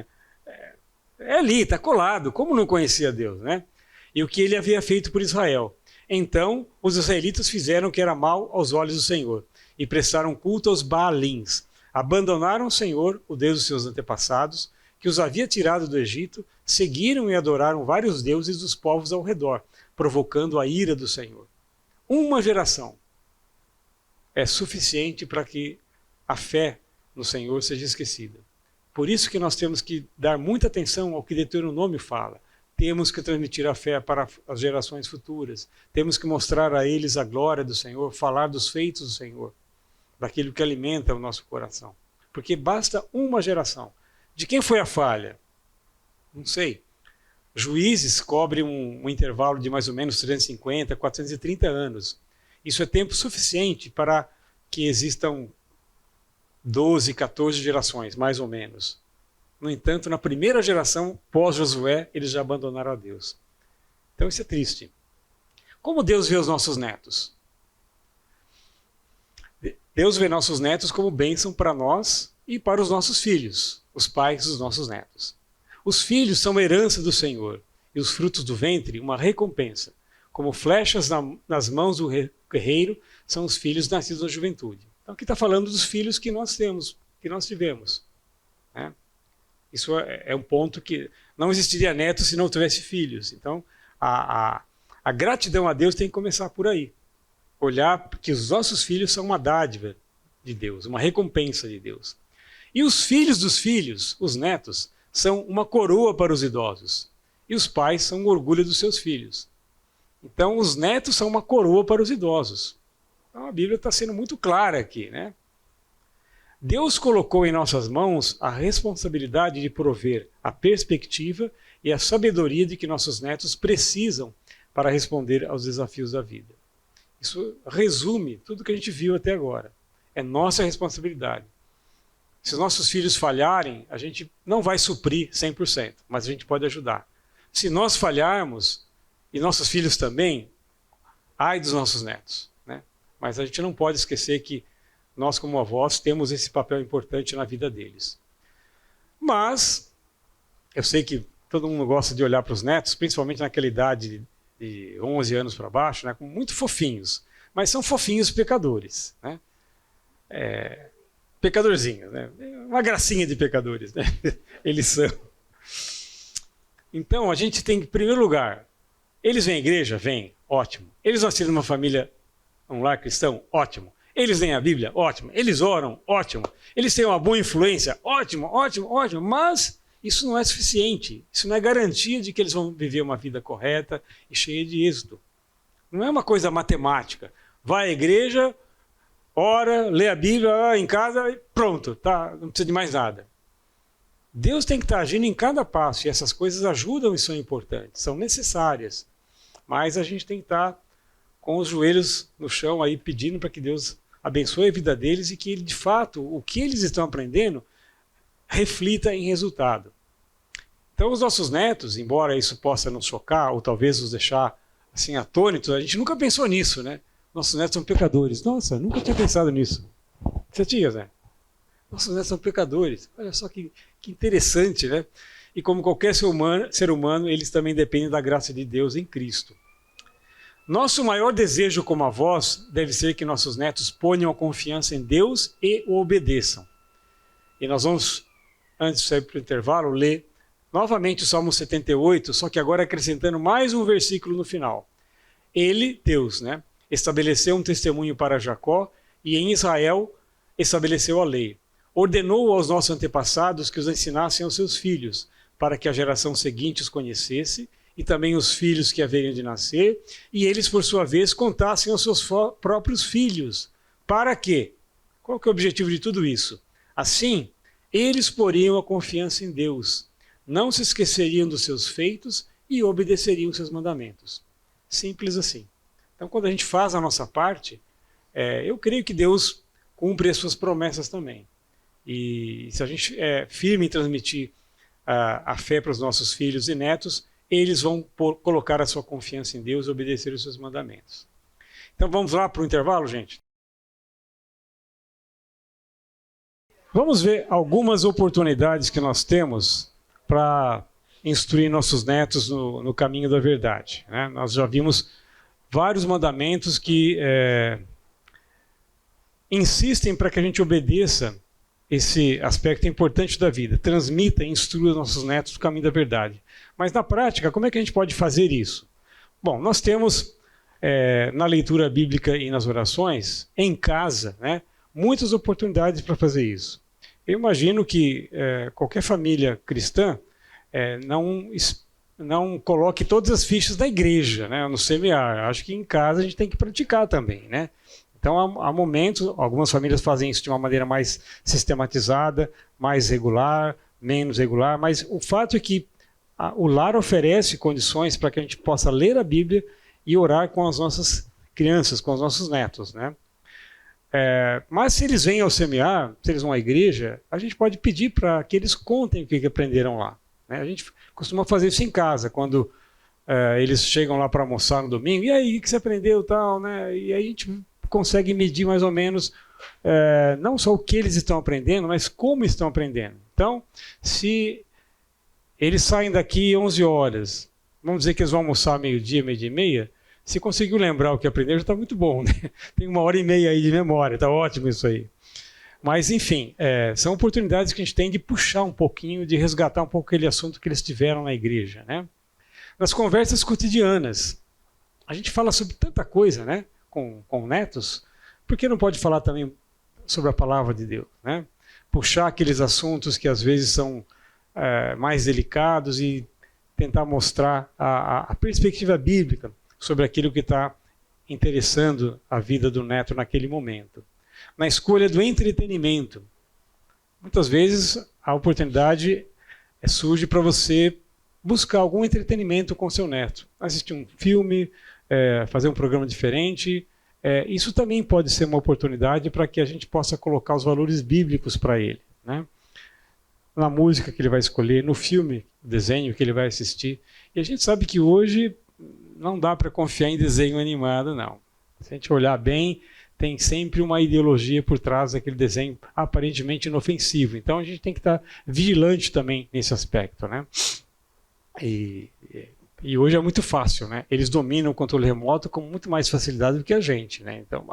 ali, está colado, como não conhecia Deus, né? E o que ele havia feito por Israel. Então, os israelitas fizeram o que era mal aos olhos do Senhor e prestaram culto aos Baalins. Abandonaram o Senhor, o Deus dos seus antepassados, que os havia tirado do Egito, seguiram e adoraram vários deuses dos povos ao redor, provocando a ira do Senhor. Uma geração é suficiente para que a fé no Senhor seja esquecida. Por isso que nós temos que dar muita atenção ao que Deuteronômio fala. Temos que transmitir a fé para as gerações futuras. Temos que mostrar a eles a glória do Senhor, falar dos feitos do Senhor, daquilo que alimenta o nosso coração. Porque basta uma geração. De quem foi a falha? Não sei. Juízes cobre um intervalo de mais ou menos 350, 430 anos. Isso é tempo suficiente para que existam 12, 14 gerações, mais ou menos. No entanto, na primeira geração, pós-Josué, eles já abandonaram a Deus. Então isso é triste. Como Deus vê os nossos netos? Deus vê nossos netos como bênção para nós e para os nossos filhos, os pais dos nossos netos. Os filhos são uma herança do Senhor, e os frutos do ventre, uma recompensa. Como flechas nas mãos do guerreiro, são os filhos nascidos na juventude. Então aqui está falando dos filhos que nós temos, que nós tivemos. Né? Isso é um ponto que não existiria neto se não tivesse filhos. Então a gratidão a Deus tem que começar por aí. Olhar que os nossos filhos são uma dádiva de Deus, uma recompensa de Deus. E os filhos dos filhos, os netos, são uma coroa para os idosos. E os pais são o orgulho dos seus filhos. Então os netos são uma coroa para os idosos. Então a Bíblia está sendo muito clara aqui, né? Deus colocou em nossas mãos a responsabilidade de prover a perspectiva e a sabedoria de que nossos netos precisam para responder aos desafios da vida. Isso resume tudo que a gente viu até agora. É nossa responsabilidade. Se os nossos filhos falharem, a gente não vai suprir 100%, mas a gente pode ajudar. Se nós falharmos, e nossos filhos também, ai dos nossos netos. Né? Mas a gente não pode esquecer que nós, como avós, temos esse papel importante na vida deles. Mas, eu sei que todo mundo gosta de olhar para os netos, principalmente naquela idade de 11 anos para baixo, né, como muito fofinhos. Mas são fofinhos pecadores. Né? Pecadorzinhos. Né? Uma gracinha de pecadores. Né? Eles são. Então, a gente tem, em primeiro lugar, eles vêm à igreja? Vêm. Ótimo. Eles nasceram numa família, um lar cristão? Ótimo. Eles leem a Bíblia? Ótimo. Eles oram? Ótimo. Eles têm uma boa influência? Ótimo, ótimo, ótimo. Mas isso não é suficiente. Isso não é garantia de que eles vão viver uma vida correta e cheia de êxito. Não é uma coisa matemática. Vai à igreja, ora, lê a Bíblia em casa e pronto. Tá, não precisa de mais nada. Deus tem que estar agindo em cada passo. E essas coisas ajudam e são importantes. São necessárias. Mas a gente tem que estar com os joelhos no chão aí pedindo para que Deus abençoe a vida deles e que ele, de fato, o que eles estão aprendendo reflita em resultado. Então os nossos netos, embora isso possa nos chocar ou talvez nos deixar assim atônitos, a gente nunca pensou nisso, né? Nossos netos são pecadores. Nossa, nunca tinha pensado nisso. Você tinha, Zé? Nossos netos são pecadores. Olha só que interessante, né? E como qualquer ser humano, eles também dependem da graça de Deus em Cristo. Nosso maior desejo como avós deve ser que nossos netos ponham a confiança em Deus e o obedeçam. E nós vamos, antes de sair para o intervalo, ler novamente o Salmo 78, só que agora acrescentando mais um versículo no final. Ele, Deus, né, estabeleceu um testemunho para Jacó e em Israel estabeleceu a lei. Ordenou aos nossos antepassados que os ensinassem aos seus filhos, para que a geração seguinte os conhecesse, e também os filhos que haveriam de nascer, e eles, por sua vez, contassem aos seus próprios filhos. Para quê? Qual que é o objetivo de tudo isso? Assim, eles poriam a confiança em Deus, não se esqueceriam dos seus feitos e obedeceriam seus mandamentos. Simples assim. Então, quando a gente faz a nossa parte, eu creio que Deus cumpre as suas promessas também. E se a gente é firme em transmitir a fé para os nossos filhos e netos, eles vão colocar a sua confiança em Deus e obedecer os seus mandamentos. Então vamos lá para o intervalo, gente? Vamos ver algumas oportunidades que nós temos para instruir nossos netos no caminho da verdade. Né? Nós já vimos vários mandamentos que insistem para que a gente obedeça esse aspecto importante da vida, transmita e instrua nossos netos no caminho da verdade. Mas na prática, como é que a gente pode fazer isso? Bom, nós temos na leitura bíblica e nas orações, em casa, né, muitas oportunidades para fazer isso. Eu imagino que qualquer família cristã não coloque todas as fichas da igreja, né, no semear. Acho que em casa a gente tem que praticar também, né? Então, há momentos, algumas famílias fazem isso de uma maneira mais sistematizada, mais regular, menos regular, mas o fato é que o lar oferece condições para que a gente possa ler a Bíblia e orar com as nossas crianças, com os nossos netos, né? Mas se eles vêm ao semear, se eles vão à igreja, a gente pode pedir para que eles contem o que aprenderam lá, né? A gente costuma fazer isso em casa, quando eles chegam lá para almoçar no domingo, e aí, o que você aprendeu, tal, né? E aí a gente consegue medir mais ou menos não só o que eles estão aprendendo, mas como estão aprendendo. Então, se eles saem daqui 11 horas, vamos dizer que eles vão almoçar meio-dia, meio-dia e meia, se conseguiu lembrar o que aprenderam, já está muito bom, né? Tem 1h30 aí de memória, está ótimo isso aí. Mas, enfim, são oportunidades que a gente tem de puxar um pouquinho, de resgatar um pouco aquele assunto que eles tiveram na igreja, né? Nas conversas cotidianas, a gente fala sobre tanta coisa, né? Com netos, por que não pode falar também sobre a palavra de Deus, né? Puxar aqueles assuntos que às vezes são mais delicados e tentar mostrar a perspectiva bíblica sobre aquilo que está interessando a vida do neto naquele momento. Na escolha do entretenimento, muitas vezes a oportunidade surge para você buscar algum entretenimento com seu neto. Assistir um filme, fazer um programa diferente. Isso também pode ser uma oportunidade para que a gente possa colocar os valores bíblicos para ele, né? Na música que ele vai escolher, no filme, desenho que ele vai assistir. E a gente sabe que hoje não dá para confiar em desenho animado, não. Se a gente olhar bem, tem sempre uma ideologia por trás daquele desenho aparentemente inofensivo. Então a gente tem que estar vigilante também nesse aspecto, né? E hoje é muito fácil, né? Eles dominam o controle remoto com muito mais facilidade do que a gente, né? Então,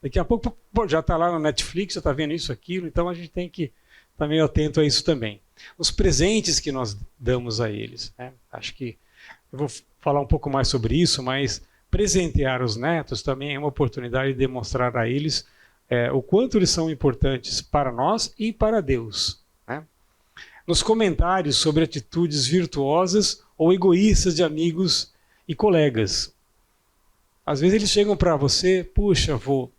daqui a pouco já está lá no Netflix, já está vendo isso, aquilo, então a gente tem que estar meio atento a isso também. Os presentes que nós damos a eles, né? Acho que eu vou falar um pouco mais sobre isso, mas presentear os netos também é uma oportunidade de demonstrar a eles o quanto eles são importantes para nós e para Deus, né? Nos comentários sobre atitudes virtuosas ou egoístas de amigos e colegas. Às vezes eles chegam para você, puxa, vô,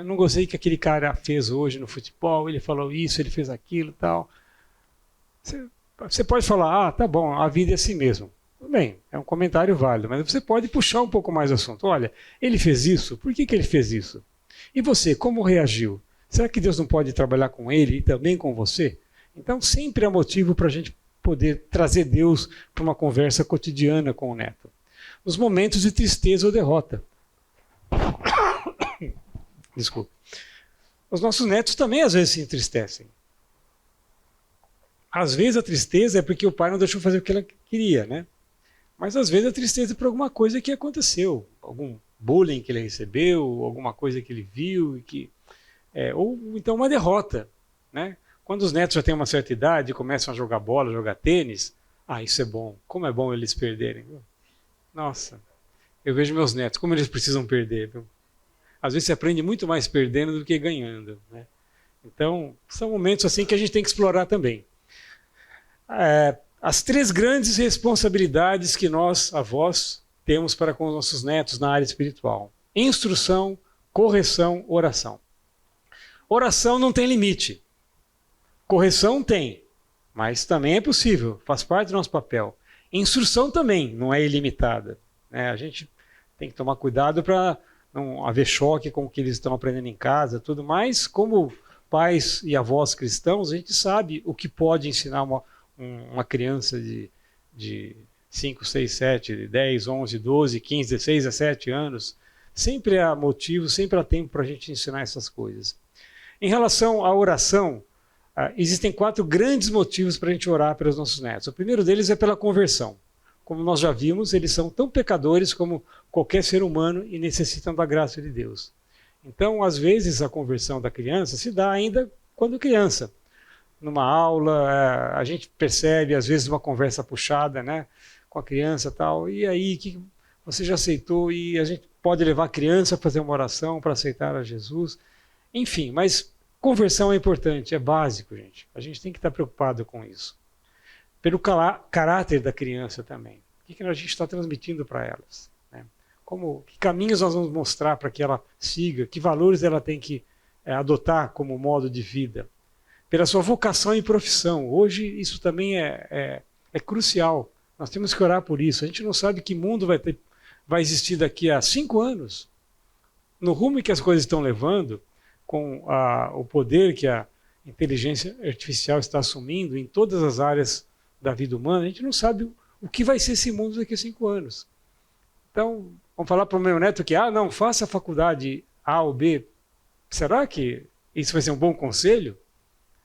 não gostei que aquele cara fez hoje no futebol, ele falou isso, ele fez aquilo e tal. Você pode falar, tá bom, a vida é assim mesmo. Tudo bem, é um comentário válido, mas você pode puxar um pouco mais o assunto. Olha, ele fez isso, por que ele fez isso? E você, como reagiu? Será que Deus não pode trabalhar com ele e também com você? Então sempre há motivo para a gente poder trazer Deus para uma conversa cotidiana com o neto. Nos momentos de tristeza ou derrota. Desculpa. Os nossos netos também às vezes se entristecem. Às vezes a tristeza é porque o pai não deixou fazer o que ela queria, né? Mas às vezes a tristeza é por alguma coisa que aconteceu, algum bullying que ele recebeu, alguma coisa que ele viu, ou então uma derrota, né? Quando os netos já têm uma certa idade e começam a jogar bola, jogar tênis, isso é bom, como é bom eles perderem. Nossa, eu vejo meus netos, como eles precisam perder. Viu? Às vezes você aprende muito mais perdendo do que ganhando, né? Então, são momentos assim que a gente tem que explorar também. As 3 grandes responsabilidades que nós, avós, temos para com os nossos netos na área espiritual. Instrução, correção, oração. Oração não tem limite. Correção tem, mas também é possível, faz parte do nosso papel. Instrução também não é ilimitada, né? A gente tem que tomar cuidado para não haver choque com o que eles estão aprendendo em casa, tudo mais. Como pais e avós cristãos, a gente sabe o que pode ensinar uma criança de 5, 6, 7, 10, 11, 12, 15, 16, 17 anos. Sempre há motivo, sempre há tempo para a gente ensinar essas coisas. Em relação à oração, existem 4 grandes motivos para a gente orar pelos nossos netos. O primeiro deles é pela conversão. Como nós já vimos, eles são tão pecadores como qualquer ser humano e necessitam da graça de Deus. Então, às vezes, a conversão da criança se dá ainda quando criança. Numa aula, a gente percebe, às vezes, uma conversa puxada, né, com a criança e tal. E aí, que você já aceitou? E a gente pode levar a criança a fazer uma oração para aceitar a Jesus. Enfim, mas conversão é importante, é básico, gente. A gente tem que estar preocupado com isso. Pelo caráter da criança também. O que a gente está transmitindo para elas? Né? Que caminhos nós vamos mostrar para que ela siga? Que valores ela tem que adotar como modo de vida? Pela sua vocação e profissão. Hoje isso também é crucial. Nós temos que orar por isso. A gente não sabe que mundo vai existir daqui a 5 anos. No rumo que as coisas estão levando, com o poder que a inteligência artificial está assumindo em todas as áreas da vida humana, a gente não sabe o que vai ser esse mundo daqui a 5 anos. Então, vamos falar para o meu neto que, não, faça a faculdade A ou B. Será que isso vai ser um bom conselho?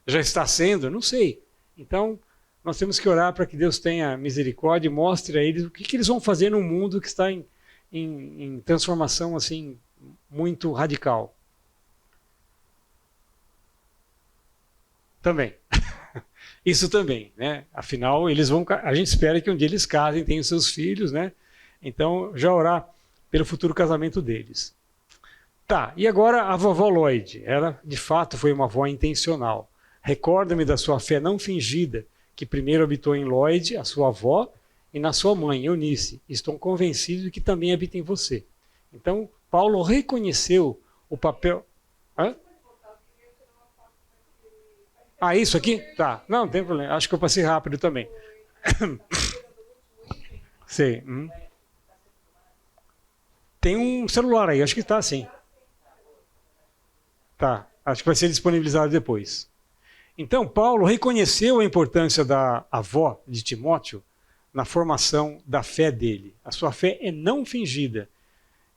Já está sendo? Não sei. Então, nós temos que orar para que Deus tenha misericórdia e mostre a eles o que eles vão fazer num mundo que está em transformação assim muito radical. Também. Isso também, né? Afinal, a gente espera que um dia eles casem, tenham seus filhos, né? Então, já orar pelo futuro casamento deles. Tá, e agora a vovó Lloyd. Ela, de fato, foi uma avó intencional. Recorda-me da sua fé não fingida, que primeiro habitou em Lloyd, a sua avó, e na sua mãe, Eunice. Estou convencido de que também habita em você. Então, Paulo reconheceu o papel... Hã? Isso aqui? Tá. Não tem problema. Acho que eu passei rápido também. Sei. Tem um celular aí, acho que está sim. Tá. Acho que vai ser disponibilizado depois. Então, Paulo reconheceu a importância da avó de Timóteo na formação da fé dele. A sua fé é não fingida.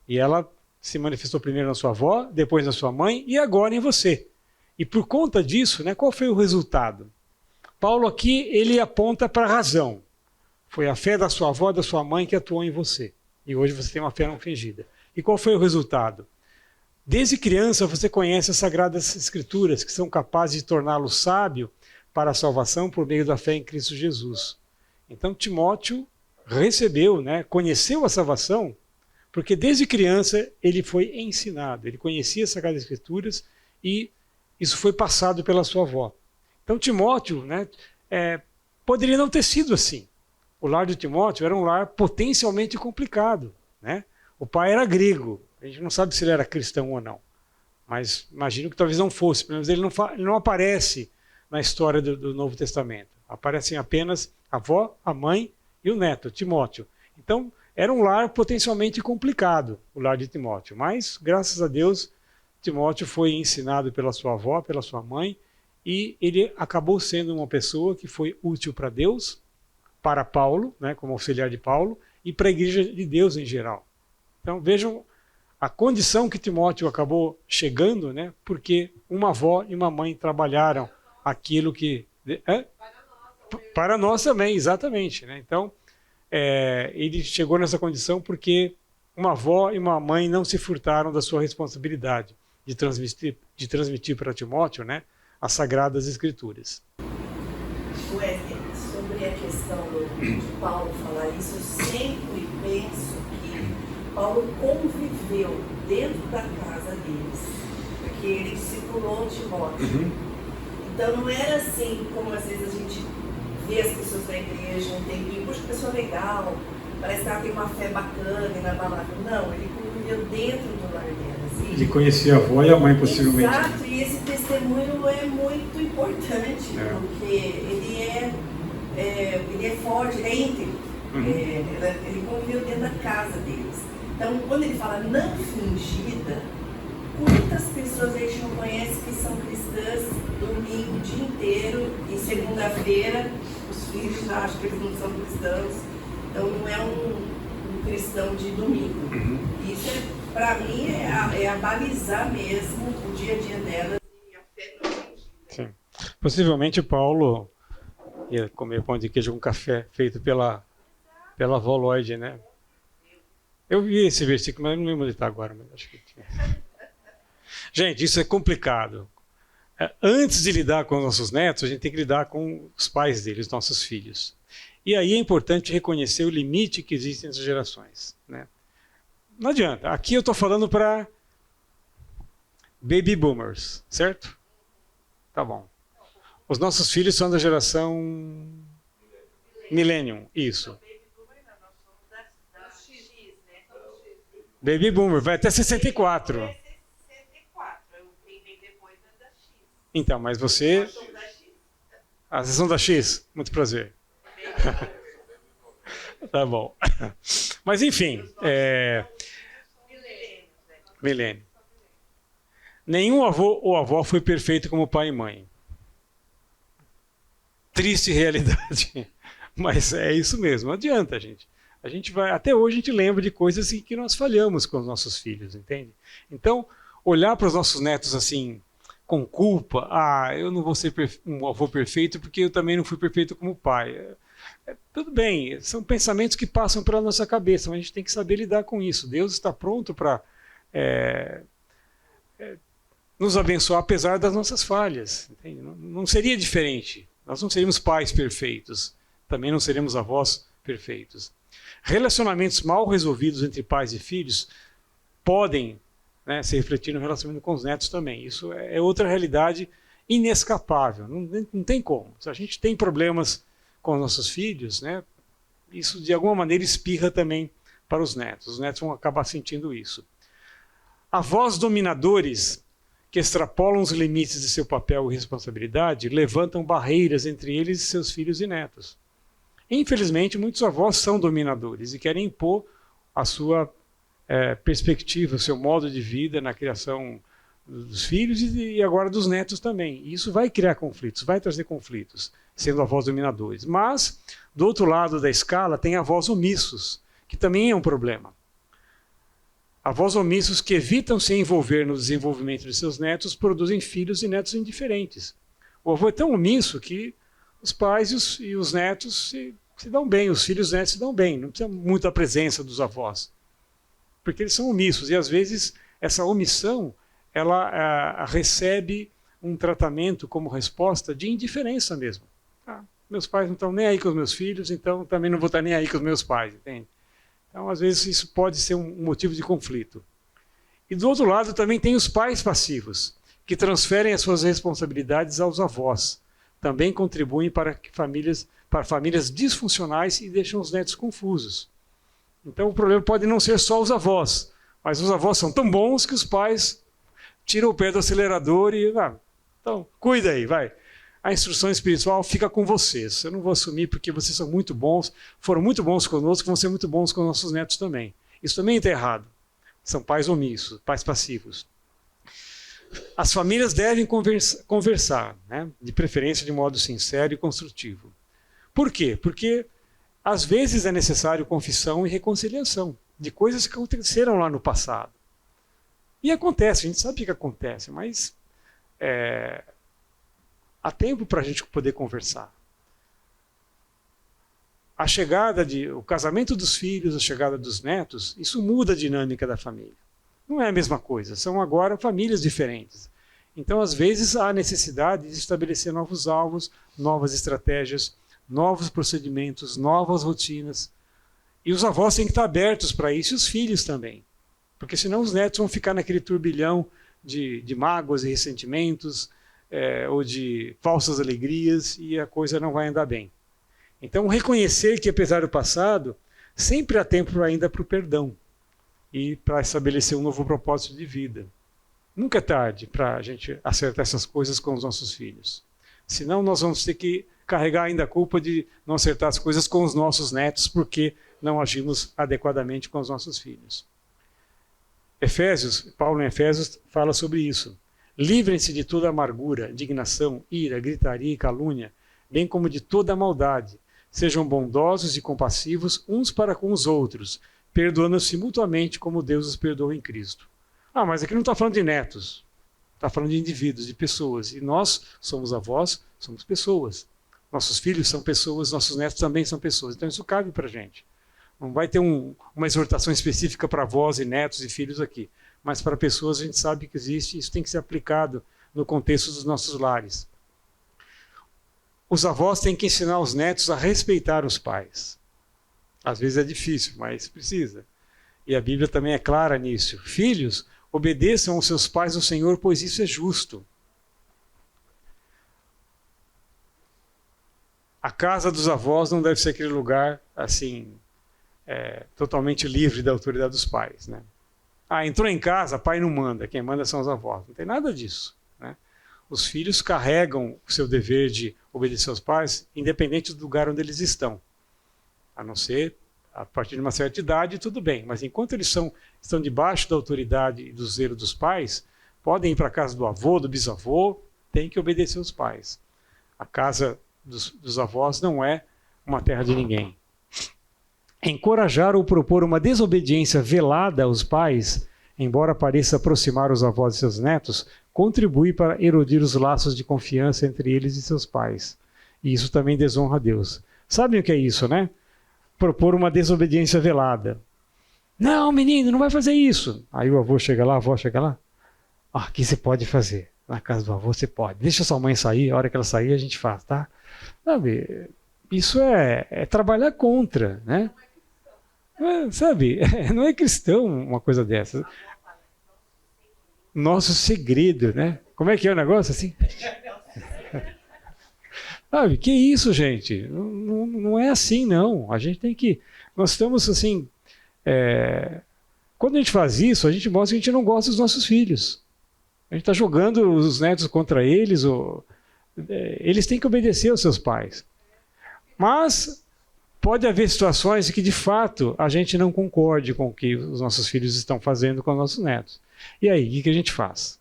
E ela se manifestou primeiro na sua avó, depois na sua mãe e agora em você. E por conta disso, né, qual foi o resultado? Paulo aqui, ele aponta para a razão. Foi a fé da sua avó e da sua mãe que atuou em você. E hoje você tem uma fé não fingida. E qual foi o resultado? Desde criança você conhece as Sagradas Escrituras, que são capazes de torná-lo sábio para a salvação por meio da fé em Cristo Jesus. Então Timóteo recebeu, né, conheceu a salvação, porque desde criança ele foi ensinado. Ele conhecia as Sagradas Escrituras e isso foi passado pela sua avó. Então Timóteo, né, poderia não ter sido assim. O lar de Timóteo era um lar potencialmente complicado, né? O pai era grego. A gente não sabe se ele era cristão ou não. Mas imagino que talvez não fosse. Pelo menos ele não aparece na história do Novo Testamento. Aparecem apenas a avó, a mãe e o neto, Timóteo. Então era um lar potencialmente complicado, o lar de Timóteo. Mas, graças a Deus, Timóteo foi ensinado pela sua avó, pela sua mãe, e ele acabou sendo uma pessoa que foi útil para Deus, para Paulo, né, como auxiliar de Paulo, e para a igreja de Deus em geral. Então vejam a condição que Timóteo acabou chegando, né, porque uma avó e uma mãe trabalharam aquilo que... Para nós também, exatamente. Né? Então, ele chegou nessa condição porque uma avó e uma mãe não se furtaram da sua responsabilidade de transmitir para Timóteo, né, as Sagradas Escrituras. Wesley, sobre a questão de Paulo falar isso, eu sempre penso que Paulo conviveu dentro da casa deles, porque ele discipulou Timóteo. Então não era assim como às vezes a gente vê as pessoas da igreja um tempinho, poxa, pessoa legal, parece que ela tem uma fé bacana e na balada. Não, ele conviveu dentro do lar dela. Assim. Ele conhecia a avó e a mãe, possivelmente. Exato, e esse testemunho é muito importante, porque ele é forte, ele é íntegro. Ele conviveu dentro da casa deles. Então, quando ele fala não fingida, quantas pessoas a gente não conhece que são cristãs domingo o dia inteiro e segunda-feira os filhos acham que eles não são cristãos. Então não é um cristão de domingo. Isso para mim é a balizar mesmo o dia a dia delas e a fé não fingida. Sim. Possivelmente Paulo ia comer pão de queijo com café feito pela avó Lloyd, né? Eu vi esse versículo, mas não lembro onde está agora. Mas acho que tinha. Gente, isso é complicado. Antes de lidar com os nossos netos, a gente tem que lidar com os pais deles, nossos filhos. E aí é importante reconhecer o limite que existe entre as gerações. Né? Não adianta. Aqui eu estou falando para baby boomers, certo? Tá bom. Os nossos filhos são da geração Millennium, isso. Baby Boomer, vai até 64. Então, mas você... Ah, vocês são da X? Muito prazer. Tá bom. Mas enfim, Milênio. Nenhum avô ou avó foi perfeito como pai e mãe. Triste realidade. Mas é isso mesmo, não adianta, gente. A gente vai, até hoje a gente lembra de coisas que nós falhamos com os nossos filhos, entende? Então, olhar para os nossos netos assim, com culpa, eu não vou ser um avô perfeito porque eu também não fui perfeito como pai. Tudo bem, são pensamentos que passam pela nossa cabeça, mas a gente tem que saber lidar com isso. Deus está pronto para nos abençoar apesar das nossas falhas. Entende? Não seria diferente. Nós não seríamos pais perfeitos, também não seremos avós perfeitos. Relacionamentos mal resolvidos entre pais e filhos podem se refletir no relacionamento com os netos também. Isso é outra realidade inescapável, não tem como. Se a gente tem problemas com os nossos filhos, isso de alguma maneira espirra também para os netos. Os netos vão acabar sentindo isso. Avós dominadores que extrapolam os limites de seu papel e responsabilidade levantam barreiras entre eles e seus filhos e netos. Infelizmente, muitos avós são dominadores e querem impor a sua perspectiva, o seu modo de vida na criação dos filhos e agora dos netos também. E isso vai criar conflitos, vai trazer conflitos, sendo avós dominadores. Mas, do outro lado da escala, tem avós omissos, que também é um problema. Avós omissos que evitam se envolver no desenvolvimento de seus netos produzem filhos e netos indiferentes. O avô é tão omisso que os pais e os netos se dão bem, os filhos e os netos se dão bem, não precisa muito a presença dos avós, porque eles são omissos, e às vezes essa omissão ela recebe um tratamento como resposta de indiferença mesmo. Meus pais não estão nem aí com os meus filhos, então também não vou estar nem aí com os meus pais, entende? Então, às vezes, isso pode ser um motivo de conflito. E do outro lado também tem os pais passivos, que transferem as suas responsabilidades aos avós. Também contribuem para famílias disfuncionais e deixam os netos confusos. Então o problema pode não ser só os avós, mas os avós são tão bons que os pais tiram o pé do acelerador e... então, cuida aí, vai. A instrução espiritual fica com vocês. Eu não vou assumir porque vocês são muito bons, foram muito bons conosco, vão ser muito bons com nossos netos também. Isso também está errado. São pais omissos, pais passivos. As famílias devem conversar, de preferência de modo sincero e construtivo. Por quê? Porque às vezes é necessário confissão e reconciliação de coisas que aconteceram lá no passado. E acontece, a gente sabe que acontece, mas há tempo para a gente poder conversar. O casamento dos filhos, a chegada dos netos, isso muda a dinâmica da família. Não é a mesma coisa, são agora famílias diferentes. Então, às vezes, há necessidade de estabelecer novos alvos, novas estratégias, novos procedimentos, novas rotinas. E os avós têm que estar abertos para isso e os filhos também. Porque senão os netos vão ficar naquele turbilhão de mágoas e ressentimentos, ou de falsas alegrias, e a coisa não vai andar bem. Então, reconhecer que, apesar do passado, sempre há tempo ainda para o perdão e para estabelecer um novo propósito de vida. Nunca é tarde para a gente acertar essas coisas com os nossos filhos. Senão, nós vamos ter que carregar ainda a culpa de não acertar as coisas com os nossos netos, porque não agimos adequadamente com os nossos filhos. Paulo em Efésios fala sobre isso. Livrem-se de toda amargura, indignação, ira, gritaria e calúnia, bem como de toda maldade. Sejam bondosos e compassivos uns para com os outros, perdoando-se mutuamente como Deus os perdoa em Cristo. Mas aqui não está falando de netos, está falando de indivíduos, de pessoas. E nós somos avós, somos pessoas. Nossos filhos são pessoas, nossos netos também são pessoas. Então isso cabe para a gente. Não vai ter uma exortação específica para avós e netos e filhos aqui. Mas para pessoas a gente sabe que existe, isso tem que ser aplicado no contexto dos nossos lares. Os avós têm que ensinar os netos a respeitar os pais. Às vezes é difícil, mas precisa. E a Bíblia também é clara nisso. Filhos, obedeçam aos seus pais no Senhor, pois isso é justo. A casa dos avós não deve ser aquele lugar assim, totalmente livre da autoridade dos pais, né? Entrou em casa, pai não manda, quem manda são os avós. Não tem nada disso, né? Os filhos carregam o seu dever de obedecer aos pais, independente do lugar onde eles estão. A não ser, a partir de uma certa idade, tudo bem. Mas enquanto eles estão debaixo da autoridade e do zelo dos pais, podem ir para a casa do avô, do bisavô, tem que obedecer aos pais. A casa dos avós não é uma terra de ninguém. Encorajar ou propor uma desobediência velada aos pais, embora pareça aproximar os avós de seus netos, contribui para erodir os laços de confiança entre eles e seus pais. E isso também desonra a Deus. Sabem o que é isso, né? Propor uma desobediência velada. Não, menino, não vai fazer isso. Aí o avô chega lá, a avó chega lá. Aqui você pode fazer. Na casa do avô você pode. Deixa sua mãe sair, a hora que ela sair a gente faz, tá? Sabe, isso é trabalhar contra, né? Sabe, não é cristão uma coisa dessa. Nosso segredo, né? Como é que é o negócio assim? Sabe, que isso, gente? Não é assim, não. A gente tem que... Nós estamos assim... Quando a gente faz isso, a gente mostra que a gente não gosta dos nossos filhos. A gente está jogando os netos contra eles. Eles têm que obedecer aos seus pais. Mas pode haver situações em que, de fato, a gente não concorde com o que os nossos filhos estão fazendo com os nossos netos. E aí, o que a gente faz?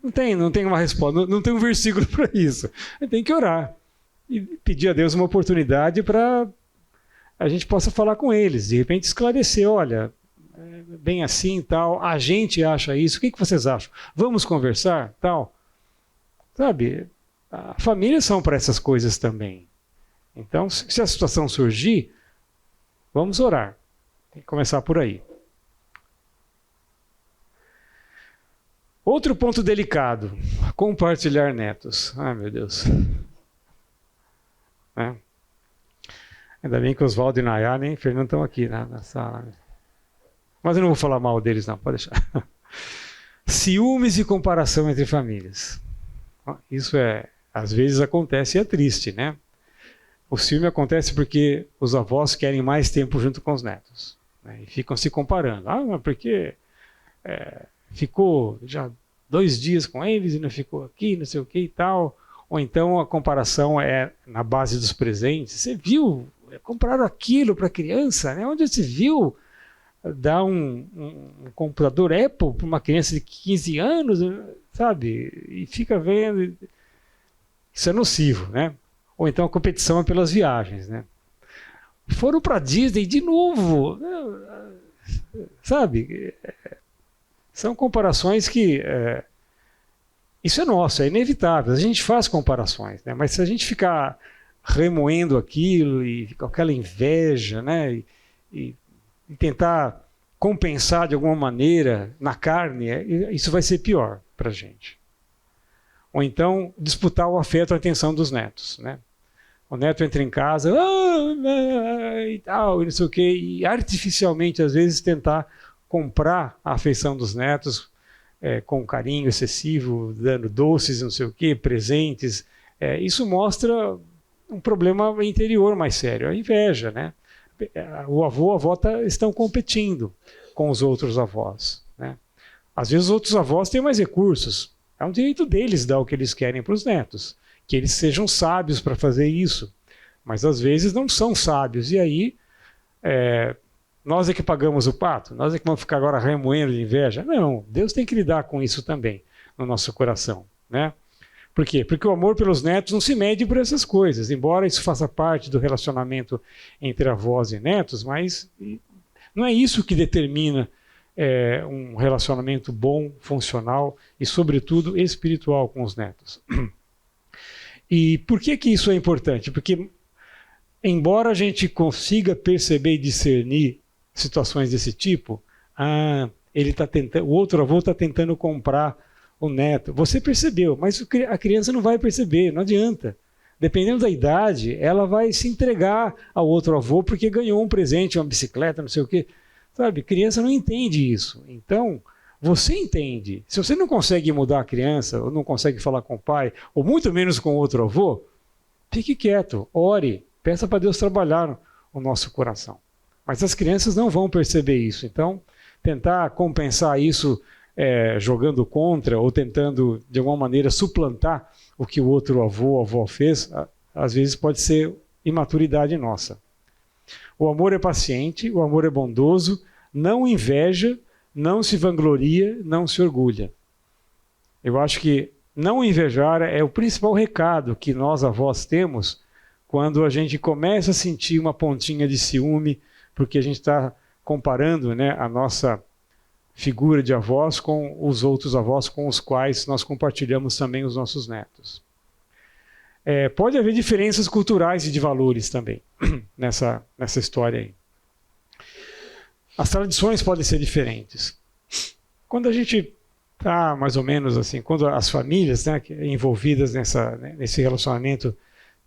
Não tem uma resposta, não tem um versículo para isso. A gente tem que orar e pedir a Deus uma oportunidade para a gente possa falar com eles, de repente esclarecer, olha, bem assim, tal, a gente acha isso, o que vocês acham? Vamos conversar, tal. Sabe, famílias são para essas coisas também. Então, se a situação surgir, vamos orar. Tem que começar por aí. Outro ponto delicado, compartilhar netos. Ai, meu Deus. Ainda bem que Oswaldo e Nayá nem Fernando estão aqui na sala. Mas eu não vou falar mal deles, não, pode deixar. Ciúmes e comparação entre famílias. Isso às vezes acontece e é triste, né? O ciúme acontece porque os avós querem mais tempo junto com os netos, né? E ficam se comparando. Mas porque ficou já 2 dias com eles e não ficou aqui, não sei o que e tal. Ou então a comparação é na base dos presentes. Você viu? Compraram aquilo para a criança, né? Onde você viu dar um computador Apple para uma criança de 15 anos, sabe? E fica vendo. Isso é nocivo, né? Ou então a competição é pelas viagens, né? Foram para a Disney de novo, sabe? São comparações que... isso é nosso, é inevitável. A gente faz comparações, né? Mas se a gente ficar remoendo aquilo e com aquela inveja, né? E tentar compensar de alguma maneira na carne, isso vai ser pior para a gente. Ou então disputar o afeto e a atenção dos netos, né? O neto entra em casa e tal, e não sei o quê, e artificialmente, às vezes, tentar comprar a afeição dos netos com carinho excessivo, dando doces, não sei o quê, presentes. Isso mostra um problema interior mais sério, a inveja, né? O avô, a avó estão competindo com os outros avós, né? Às vezes os outros avós têm mais recursos. É um direito deles dar o que eles querem para os netos. Que eles sejam sábios para fazer isso. Mas às vezes não são sábios. E aí, nós é que pagamos o pato? Nós é que vamos ficar agora remoendo de inveja? Não, Deus tem que lidar com isso também no nosso coração, né? Por quê? Porque o amor pelos netos não se mede por essas coisas. Embora isso faça parte do relacionamento entre avós e netos, mas não é isso que determina um relacionamento bom, funcional e, sobretudo, espiritual com os netos. E por que isso é importante? Porque, embora a gente consiga perceber e discernir situações desse tipo, o outro avô está tentando comprar o neto. Você percebeu, mas a criança não vai perceber, não adianta. Dependendo da idade, ela vai se entregar ao outro avô porque ganhou um presente, uma bicicleta, não sei o quê. Sabe, criança não entende isso. Então, Você entende. Se você não consegue mudar a criança, ou não consegue falar com o pai, ou muito menos com outro avô, fique quieto, ore, peça para Deus trabalhar o nosso coração. Mas as crianças não vão perceber isso. Então, tentar compensar isso jogando contra ou tentando, de alguma maneira, suplantar o que o outro avô ou avó fez, às vezes pode ser imaturidade nossa. O amor é paciente, o amor é bondoso, não inveja, não se vangloria, não se orgulha. Eu acho que não invejar é o principal recado que nós avós temos quando a gente começa a sentir uma pontinha de ciúme, porque a gente está comparando, né, a nossa figura de avós com os outros avós com os quais nós compartilhamos também os nossos netos. Pode haver diferenças culturais e de valores também nessa história aí. As tradições podem ser diferentes. Quando a gente está mais ou menos assim, quando as famílias, né, envolvidas nesse relacionamento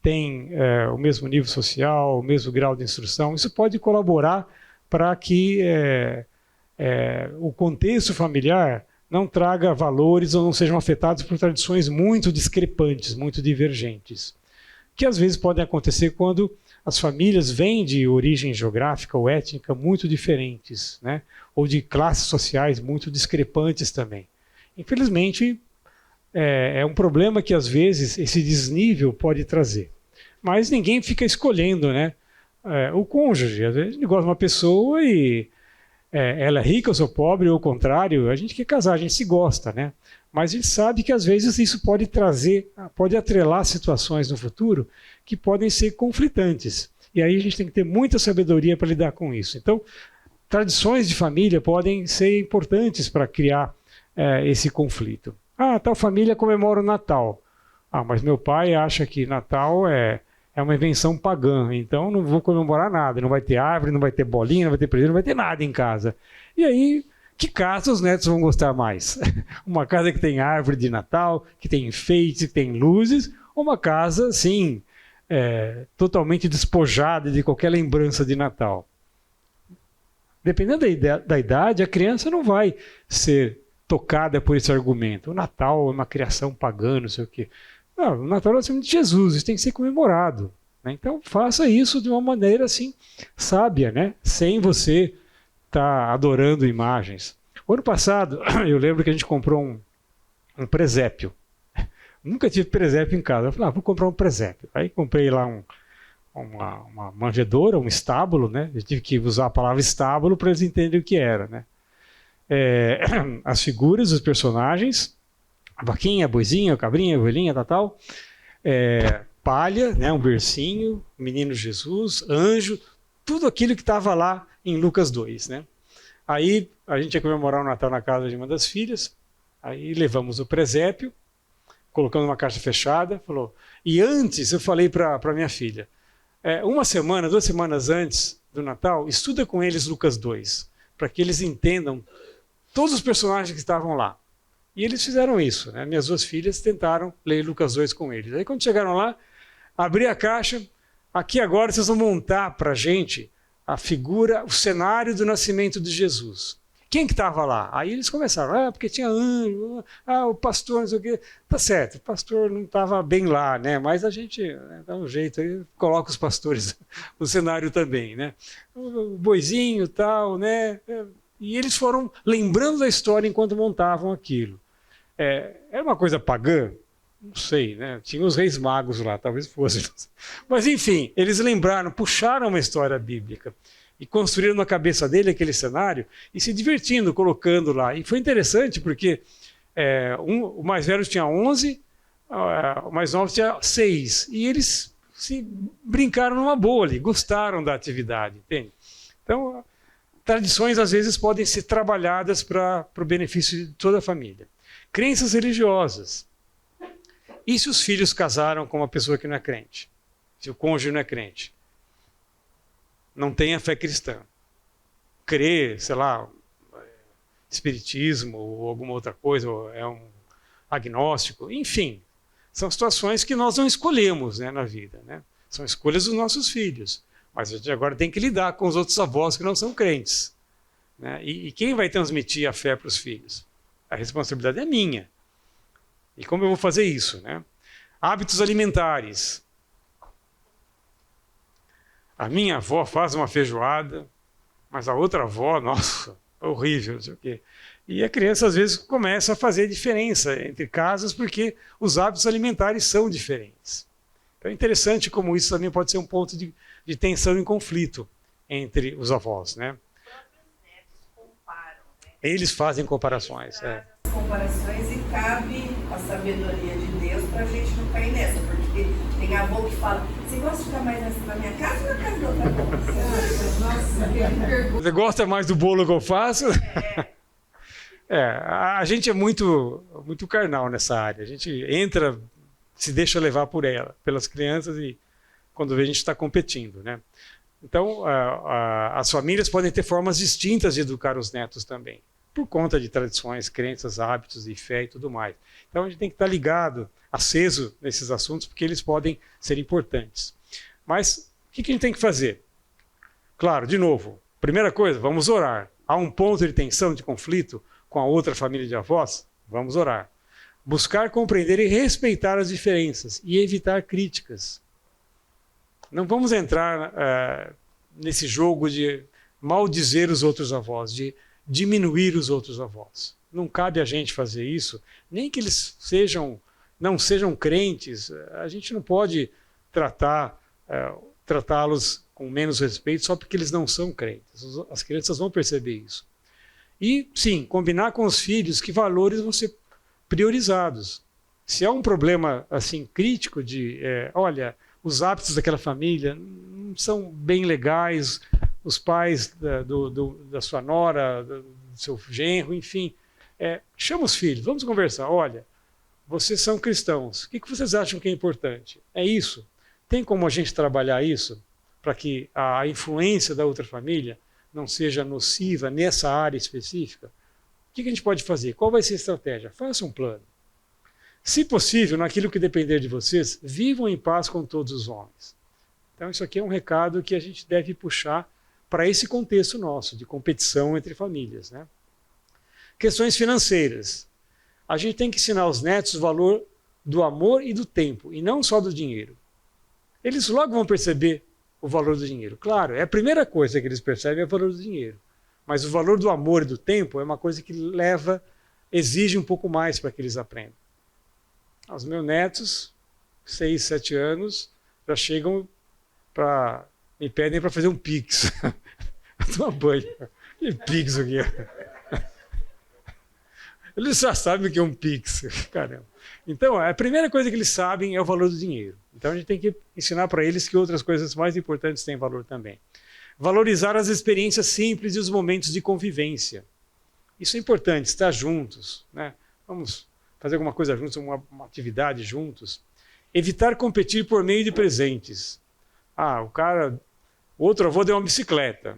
têm o mesmo nível social, o mesmo grau de instrução, isso pode colaborar para que o contexto familiar não traga valores ou não sejam afetados por tradições muito discrepantes, muito divergentes, que às vezes podem acontecer quando as famílias vêm de origem geográfica ou étnica muito diferentes, né? Ou de classes sociais muito discrepantes também. Infelizmente, é um problema que às vezes esse desnível pode trazer. Mas ninguém fica escolhendo, né? O cônjuge, às vezes a gente gosta de uma pessoa e ela é rica, eu sou pobre, ou o contrário, a gente quer casar, a gente se gosta, né? Mas a gente sabe que às vezes isso pode atrelar situações no futuro que podem ser conflitantes. E aí a gente tem que ter muita sabedoria para lidar com isso. Então, tradições de família podem ser importantes para criar esse conflito. Tal família comemora o Natal. Mas meu pai acha que Natal é uma invenção pagã, então não vou comemorar nada, não vai ter árvore, não vai ter bolinha, não vai ter presente, não vai ter nada em casa. E aí, que casa os netos vão gostar mais? Uma casa que tem árvore de Natal, que tem enfeites, que tem luzes, ou uma casa, assim, totalmente despojada de qualquer lembrança de Natal? Dependendo da idade, a criança não vai ser tocada por esse argumento. O Natal é uma criação pagã, não sei o quê. Não, o Natal é o de Jesus, isso tem que ser comemorado, né? Então faça isso de uma maneira assim sábia, né? Sem você estar adorando imagens. O ano passado, eu lembro que a gente comprou um presépio. Nunca tive presépio em casa. Eu falei, vou comprar um presépio. Aí comprei lá uma manjedoura, um estábulo, né? Eu tive que usar a palavra estábulo para eles entenderem o que era, né? As figuras, os personagens, a vaquinha, a boizinha, a cabrinha, a ovelhinha, tal, palha, né, um bercinho, menino Jesus, anjo, tudo aquilo que estava lá em Lucas 2. Né? Aí a gente ia comemorar o Natal na casa de uma das filhas, aí levamos o presépio, colocamos numa caixa fechada, falou. E antes eu falei para minha filha, 2 semanas antes do Natal, estuda com eles Lucas 2, para que eles entendam todos os personagens que estavam lá. E eles fizeram isso, né? Minhas 2 filhas tentaram ler Lucas 2 com eles. Aí quando chegaram lá, abri a caixa, aqui agora vocês vão montar para a gente a figura, o cenário do nascimento de Jesus. Quem que estava lá? Aí eles começaram, porque tinha anjo, o pastor, não sei o quê. Tá certo, o pastor não estava bem lá, né? Mas a gente dá um jeito, aí coloca os pastores no cenário também, né? O boizinho e tal, né? E eles foram lembrando da história enquanto montavam aquilo. Era uma coisa pagã? Não sei, né? Tinha os reis magos lá, talvez fosse. Mas enfim, eles lembraram, puxaram uma história bíblica e construíram na cabeça dele aquele cenário e se divertindo, colocando lá. E foi interessante porque o mais velho tinha 11, o mais novo tinha 6. E eles se brincaram numa boa ali, gostaram da atividade, entende? Então, tradições às vezes podem ser trabalhadas para o benefício de toda a família. Crenças religiosas. E se os filhos casaram com uma pessoa que não é crente? Se o cônjuge não é crente? Não tem a fé cristã. Crê, sei lá, espiritismo ou alguma outra coisa, ou é um agnóstico, enfim. São situações que nós não escolhemos, né, na vida, né? São escolhas dos nossos filhos. Mas a gente agora tem que lidar com os outros avós que não são crentes. né? E quem vai transmitir a fé para os filhos? A responsabilidade é minha. E como eu vou fazer isso, né? Hábitos alimentares. A minha avó faz uma feijoada, mas a outra avó, nossa, horrível, não sei o quê. E a criança, às vezes, começa a fazer diferença entre casas porque os hábitos alimentares são diferentes. Então é interessante como isso também pode ser um ponto de tensão e conflito entre os avós, né? Eles fazem comparações. Comparações e cabe a sabedoria de Deus para a gente não cair nessa, porque tem avô que fala, você gosta de ficar mais na minha casa ou na casa da outra avó? Você gosta mais do bolo que eu faço? A gente é muito carnal nessa área. A gente entra, se deixa levar por ela, pelas crianças, e quando vê a gente está competindo, né? Então, as famílias podem ter formas distintas de educar os netos também, por conta de tradições, crenças, hábitos de fé e tudo mais. Então a gente tem que estar ligado, aceso nesses assuntos, porque eles podem ser importantes. Mas o que a gente tem que fazer? Claro, de novo, primeira coisa, vamos orar. Há um ponto de tensão, de conflito com a outra família de avós? Vamos orar. Buscar compreender e respeitar as diferenças e evitar críticas. Não vamos entrar nesse jogo de maldizer os outros avós, de diminuir os outros avós. Não cabe a gente fazer isso, nem que eles não sejam crentes. A gente não pode tratá-los com menos respeito só porque eles não são crentes. As crianças vão perceber isso. E, sim, combinar com os filhos que valores vão ser priorizados. Se há um problema assim crítico de, olha, os hábitos daquela família não são bem legais, os pais da sua nora, do seu genro, enfim, chama os filhos, vamos conversar. Olha, vocês são cristãos, o que vocês acham que é importante? É isso? Tem como a gente trabalhar isso para que a influência da outra família não seja nociva nessa área específica? O que a gente pode fazer? Qual vai ser a estratégia? Faça um plano. Se possível, naquilo que depender de vocês, vivam em paz com todos os homens. Então isso aqui é um recado que a gente deve puxar para esse contexto nosso, de competição entre famílias, né? Questões financeiras. A gente tem que ensinar aos netos o valor do amor e do tempo, e não só do dinheiro. Eles logo vão perceber o valor do dinheiro. Claro, é a primeira coisa que eles percebem é o valor do dinheiro. Mas o valor do amor e do tempo é uma coisa que exige um pouco mais para que eles aprendam. Os meus netos, 6, 7 anos, já chegam me pedem para fazer um pix. Toma banho. Que pix aqui? Eles já sabem o que é um pix. Caramba. Então, a primeira coisa que eles sabem é o valor do dinheiro. Então, a gente tem que ensinar para eles que outras coisas mais importantes têm valor também. Valorizar as experiências simples e os momentos de convivência. Isso é importante, estar juntos, né? Vamos fazer alguma coisa juntos, uma atividade juntos. Evitar competir por meio de presentes. O outro avô deu uma bicicleta.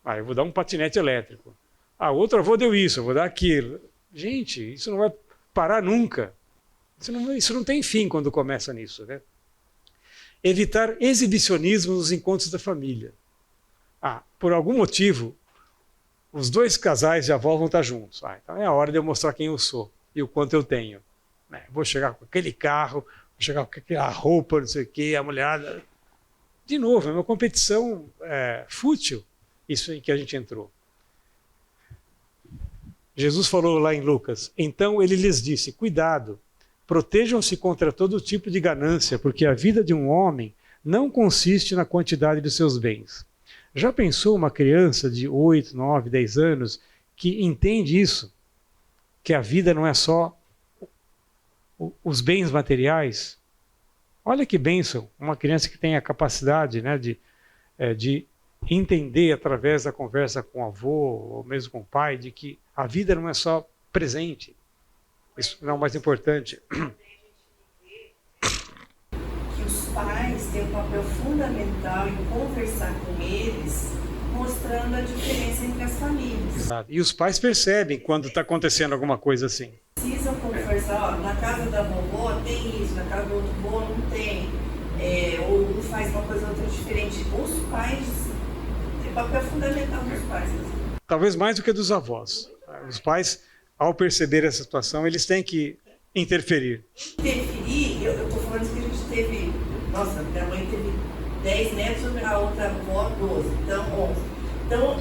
Eu vou dar um patinete elétrico. O outro avô deu isso, eu vou dar aquilo. Gente, isso não vai parar nunca. Isso não tem fim quando começa nisso, né? Evitar exibicionismo nos encontros da família. Por algum motivo, os dois casais de avó vão estar juntos. Então é a hora de eu mostrar quem eu sou e o quanto eu tenho. Vou chegar com aquele carro, vou chegar com aquela roupa, não sei o quê, a mulherada. De novo, é uma competição fútil, isso em que a gente entrou. Jesus falou lá em Lucas, então ele lhes disse, cuidado, protejam-se contra todo tipo de ganância, porque a vida de um homem não consiste na quantidade de seus bens. Já pensou uma criança de 8, 9, 10 anos que entende isso? Que a vida não é só os bens materiais? Olha que bênção, uma criança que tem a capacidade, né, de entender através da conversa com o avô, ou mesmo com o pai, de que a vida não é só presente. Isso não é o mais importante. Que os pais têm um papel fundamental em conversar com eles, mostrando a diferença entre as famílias. Exato. E os pais percebem quando está acontecendo alguma coisa assim. Precisam conversar, na casa da vovó tem isso, na casa do outro avô não tem. Ou um faz uma coisa ou outra diferente. Os pais, tem papel fundamental dos pais. talvez mais do que dos avós. Os pais, ao perceber essa situação, eles têm que interferir. Interferir, eu estou falando que a gente teve, nossa, minha mãe teve 10 netos, a outra avó 12, então 11. Então,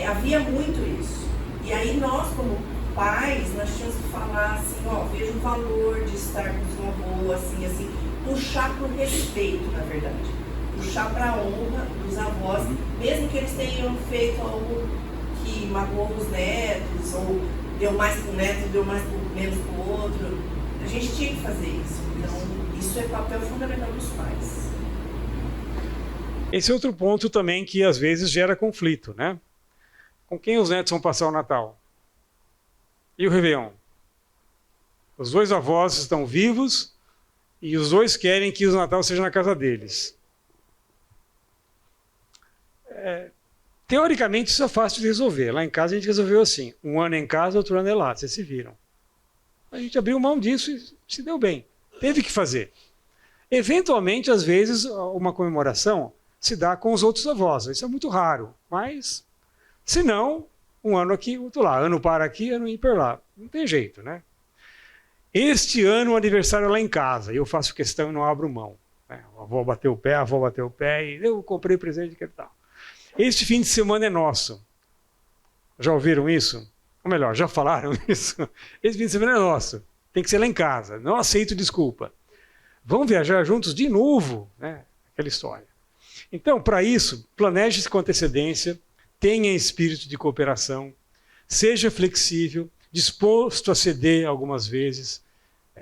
havia muito isso. E aí nós, como pais, nós tínhamos que falar assim, ó, veja o valor de estar com seu avô, assim, puxar por respeito, na verdade. Puxar para a honra dos avós, mesmo que eles tenham feito algo que magoou os netos, ou deu mais para um neto, deu menos para o outro. A gente tinha que fazer isso. Então, isso é papel fundamental dos pais. Esse é outro ponto também que às vezes gera conflito, né? Com quem os netos vão passar o Natal? E o Réveillon? Os dois avós estão vivos e os dois querem que o Natal seja na casa deles. Teoricamente isso é fácil de resolver. Lá em casa a gente resolveu assim. Um ano em casa, outro ano é lá. Vocês se viram. A gente abriu mão disso e se deu bem. Teve que fazer. Eventualmente, às vezes, uma comemoração se dá com os outros avós. Isso é muito raro. Mas, se não, um ano aqui, outro lá. Ano para aqui, ano ímpar lá. Não tem jeito, né? Este ano o aniversário é lá em casa. E eu faço questão e não abro mão. A avó bateu o pé, a avó bateu o pé e eu comprei presente que tal. Este fim de semana é nosso. Já ouviram isso? Ou melhor, já falaram isso? Esse fim de semana é nosso. Tem que ser lá em casa. Não aceito desculpa. Vamos viajar juntos de novo, né? Aquela história. Então, para isso, planeje-se com antecedência, tenha espírito de cooperação, seja flexível, disposto a ceder algumas vezes.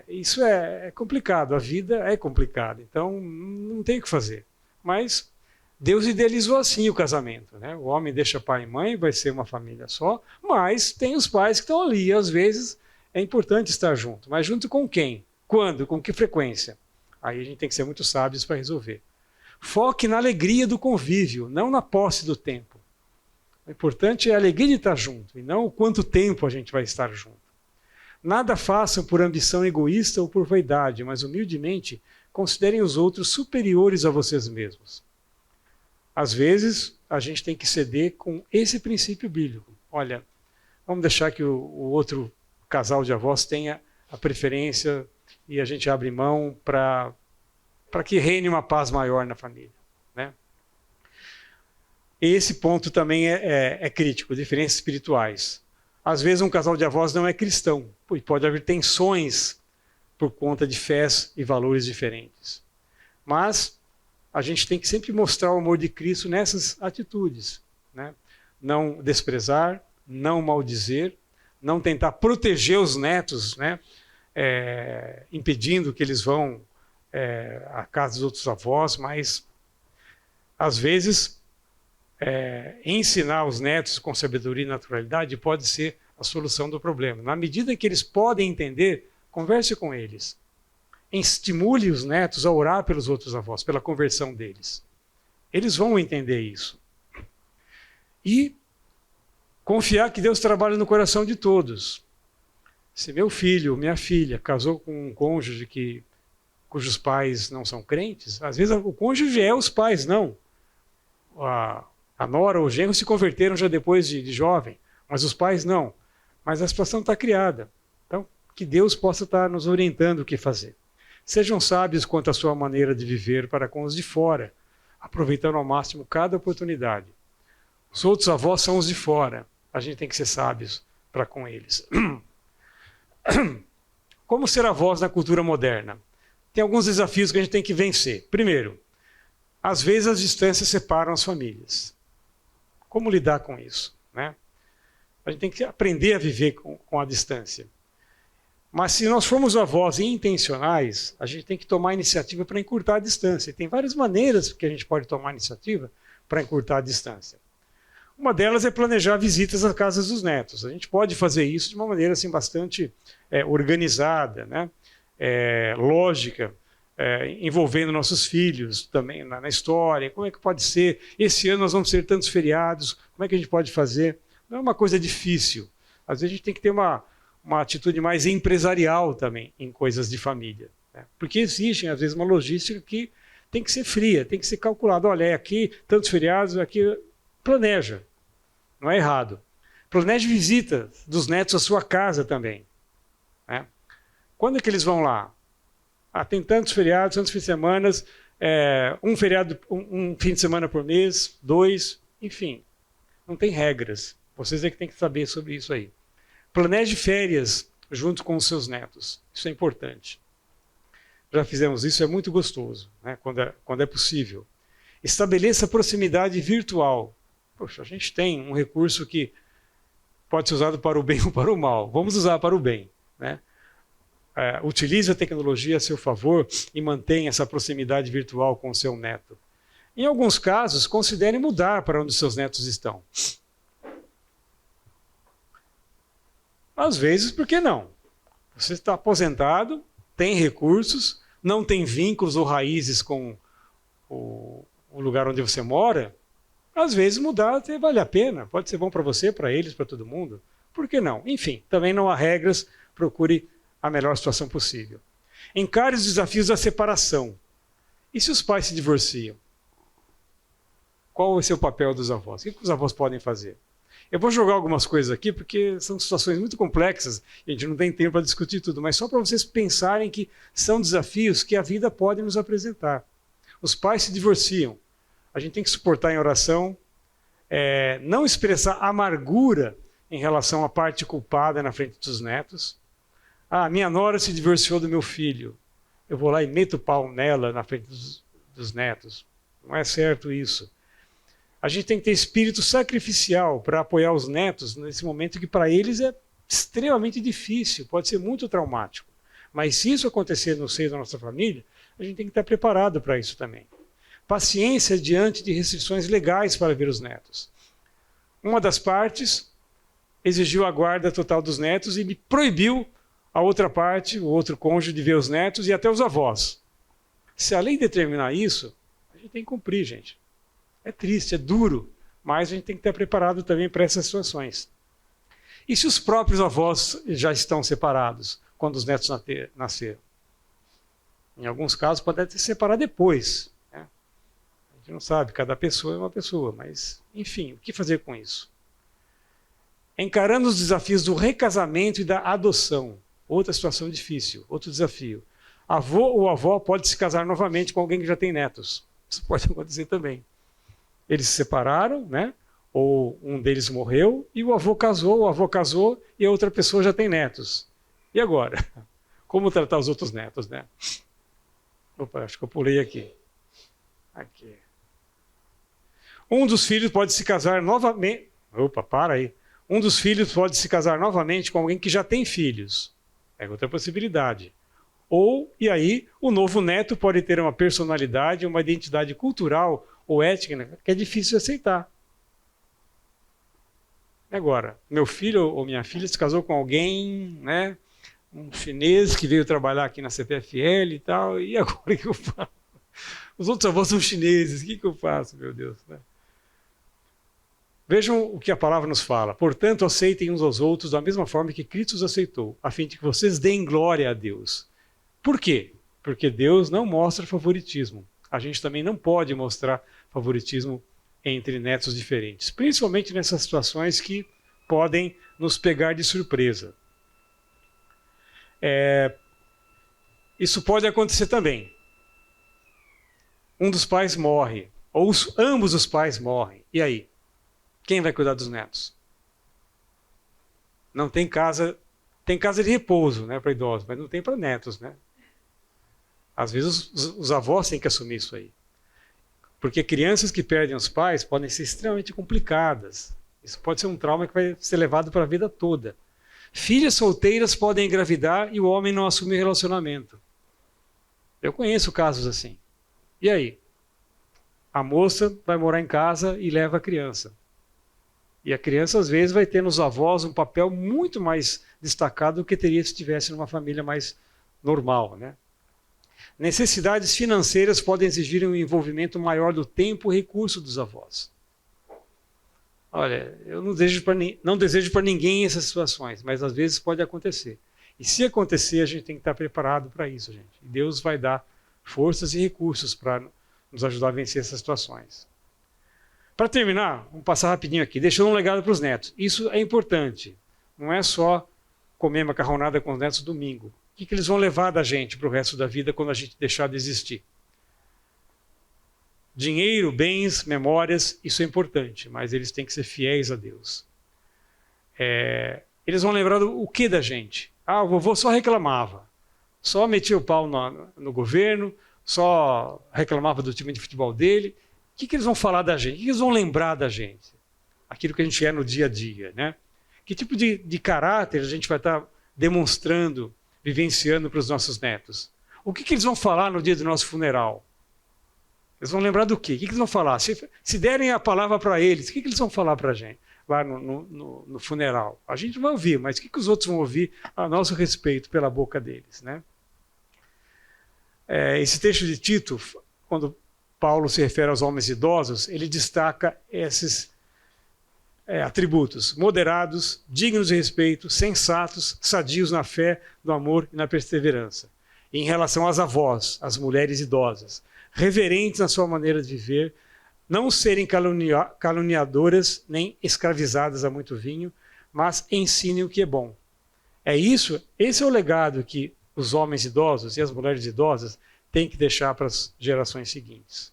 Isso é complicado, a vida é complicada, então não tem o que fazer. Mas Deus idealizou assim o casamento, né? O homem deixa pai e mãe, vai ser uma família só, mas tem os pais que estão ali, e às vezes é importante estar junto. Mas junto com quem? Quando? Com que frequência? Aí a gente tem que ser muito sábios para resolver. Foque na alegria do convívio, não na posse do tempo. O importante é a alegria de estar junto, e não o quanto tempo a gente vai estar junto. Nada façam por ambição egoísta ou por vaidade, mas humildemente considerem os outros superiores a vocês mesmos. Às vezes, a gente tem que ceder com esse princípio bíblico. Olha, vamos deixar que o outro casal de avós tenha a preferência e a gente abre mão para que reine uma paz maior na família, né? Esse ponto também é crítico, diferenças espirituais. Às vezes um casal de avós não é cristão, e pode haver tensões por conta de fés e valores diferentes. Mas a gente tem que sempre mostrar o amor de Cristo nessas atitudes, né? Não desprezar, não maldizer, não tentar proteger os netos, né? Impedindo que eles vão à casa dos outros avós, mas às vezes ensinar os netos com sabedoria e naturalidade pode ser a solução do problema. Na medida que eles podem entender, converse com eles. Estimule os netos a orar pelos outros avós, pela conversão deles. Eles vão entender isso. E confiar que Deus trabalha no coração de todos. Se meu filho, minha filha, casou com um cônjuge cujos pais não são crentes, às vezes o cônjuge é os pais, não. A nora ou o genro se converteram já depois de jovem, mas os pais não. Mas a situação está criada. Então, que Deus possa estar nos orientando o que fazer. Sejam sábios quanto à sua maneira de viver para com os de fora, aproveitando ao máximo cada oportunidade. Os outros avós são os de fora. A gente tem que ser sábios para com eles. Como ser avós na cultura moderna? Tem alguns desafios que a gente tem que vencer. Primeiro, às vezes as distâncias separam as famílias. Como lidar com isso, né? A gente tem que aprender a viver com a distância. Mas se nós formos avós intencionais, a gente tem que tomar iniciativa para encurtar a distância. E tem várias maneiras que a gente pode tomar iniciativa para encurtar a distância. Uma delas é planejar visitas às casas dos netos. A gente pode fazer isso de uma maneira assim, bastante organizada, né? Lógica, envolvendo nossos filhos também na história. Como é que pode ser? Esse ano nós vamos ter tantos feriados, como é que a gente pode fazer? Não é uma coisa difícil. Às vezes a gente tem que ter uma atitude mais empresarial também em coisas de família, né? Porque existe, às vezes, uma logística que tem que ser fria, tem que ser calculada. Olha, aqui tantos feriados, aqui planeja. Não é errado. Planeje visita dos netos à sua casa também. Né? Quando é que eles vão lá? Tem tantos feriados, tantos fins de semana, um feriado, um fim de semana por mês, 2, enfim. Não tem regras. Vocês é que têm que saber sobre isso aí. Planeje férias junto com os seus netos. Isso é importante. Já fizemos isso, é muito gostoso, né? Quando é possível. Estabeleça proximidade virtual. Poxa, a gente tem um recurso que pode ser usado para o bem ou para o mal. Vamos usar para o bem, né? Utilize a tecnologia a seu favor e mantenha essa proximidade virtual com o seu neto. Em alguns casos, considere mudar para onde seus netos estão. Às vezes, por que não? Você está aposentado, tem recursos, não tem vínculos ou raízes com o lugar onde você mora. Às vezes mudar até vale a pena. Pode ser bom para você, para eles, para todo mundo. Por que não? Enfim, também não há regras, procure a melhor situação possível. Encare os desafios da separação. E se os pais se divorciam? Qual vai ser o papel dos avós? O que os avós podem fazer? Eu vou jogar algumas coisas aqui, porque são situações muito complexas, e a gente não tem tempo para discutir tudo, mas só para vocês pensarem que são desafios que a vida pode nos apresentar. Os pais se divorciam. A gente tem que suportar em oração, não expressar amargura em relação à parte culpada na frente dos netos. Minha nora se divorciou do meu filho. Eu vou lá e meto o pau nela na frente dos netos. Não é certo isso. A gente tem que ter espírito sacrificial para apoiar os netos nesse momento que para eles é extremamente difícil, pode ser muito traumático. Mas se isso acontecer no seio da nossa família, a gente tem que estar preparado para isso também. Paciência diante de restrições legais para ver os netos. Uma das partes exigiu a guarda total dos netos e me proibiu a outra parte, o outro cônjuge, de ver os netos e até os avós. Se a lei determinar isso, a gente tem que cumprir, gente. É triste, é duro, mas a gente tem que estar preparado também para essas situações. E se os próprios avós já estão separados quando os netos nasceram? Em alguns casos pode até se separar depois. Né? A gente não sabe, cada pessoa é uma pessoa, mas enfim, o que fazer com isso? Encarando os desafios do recasamento e da adoção. Outra situação difícil, outro desafio. Avô ou avó pode se casar novamente com alguém que já tem netos. Isso pode acontecer também. Eles se separaram, né? Ou um deles morreu e o avô casou e a outra pessoa já tem netos. E agora? Como tratar os outros netos, né? Opa, acho que eu pulei aqui. Aqui. Um dos filhos pode se casar novamente... Opa, para aí. Um dos filhos pode se casar novamente com alguém que já tem filhos. É outra possibilidade. E aí, o novo neto pode ter uma personalidade, uma identidade cultural ou étnica que é difícil de aceitar. Agora, meu filho ou minha filha se casou com alguém, né, um chinês que veio trabalhar aqui na CPFL e tal, e agora o que eu faço? Os outros avós são chineses, o que eu faço, meu Deus? Né? Vejam o que a palavra nos fala. Portanto, aceitem uns aos outros da mesma forma que Cristo os aceitou, a fim de que vocês deem glória a Deus. Por quê? Porque Deus não mostra favoritismo. A gente também não pode mostrar favoritismo entre netos diferentes, principalmente nessas situações que podem nos pegar de surpresa. Isso pode acontecer também. Um dos pais morre, ou ambos os pais morrem. E aí? Quem vai cuidar dos netos? Não tem casa de repouso, né, para idosos, mas não tem para netos, né? Às vezes os avós têm que assumir isso aí. Porque crianças que perdem os pais podem ser extremamente complicadas. Isso pode ser um trauma que vai ser levado para a vida toda. Filhas solteiras podem engravidar e o homem não assume o relacionamento. Eu conheço casos assim. E aí? A moça vai morar em casa e leva a criança. E a criança, às vezes, vai ter nos avós um papel muito mais destacado do que teria se estivesse numa família mais normal, né? Necessidades financeiras podem exigir um envolvimento maior do tempo e recurso dos avós. Olha, eu não desejo para ninguém essas situações, mas às vezes pode acontecer. E se acontecer, a gente tem que estar preparado para isso, gente. E Deus vai dar forças e recursos para nos ajudar a vencer essas situações. Para terminar, vamos passar rapidinho aqui, deixando um legado para os netos. Isso é importante. Não é só comer macarronada com os netos domingo. O que eles vão levar da gente para o resto da vida quando a gente deixar de existir? Dinheiro, bens, memórias, isso é importante, mas eles têm que ser fiéis a Deus. Eles vão lembrar o que da gente? O vovô só reclamava, só metia o pau no governo, só reclamava do time de futebol dele. O que eles vão falar da gente? O que eles vão lembrar da gente? Aquilo que a gente é no dia a dia, né? Que tipo de caráter a gente vai estar demonstrando, vivenciando para os nossos netos? O que eles vão falar no dia do nosso funeral? Eles vão lembrar do quê? O que eles vão falar? Se derem a palavra para eles, o que eles vão falar para a gente lá no funeral? A gente não vai ouvir, mas o que os outros vão ouvir a nosso respeito pela boca deles, né? Esse texto de Tito, quando Paulo se refere aos homens idosos, ele destaca esses atributos: moderados, dignos de respeito, sensatos, sadios na fé, no amor e na perseverança. E em relação às avós, às mulheres idosas, reverentes na sua maneira de viver, não serem caluniadoras nem escravizadas a muito vinho, mas ensinem o que é bom. Esse é o legado que os homens idosos e as mulheres idosas têm que deixar para as gerações seguintes.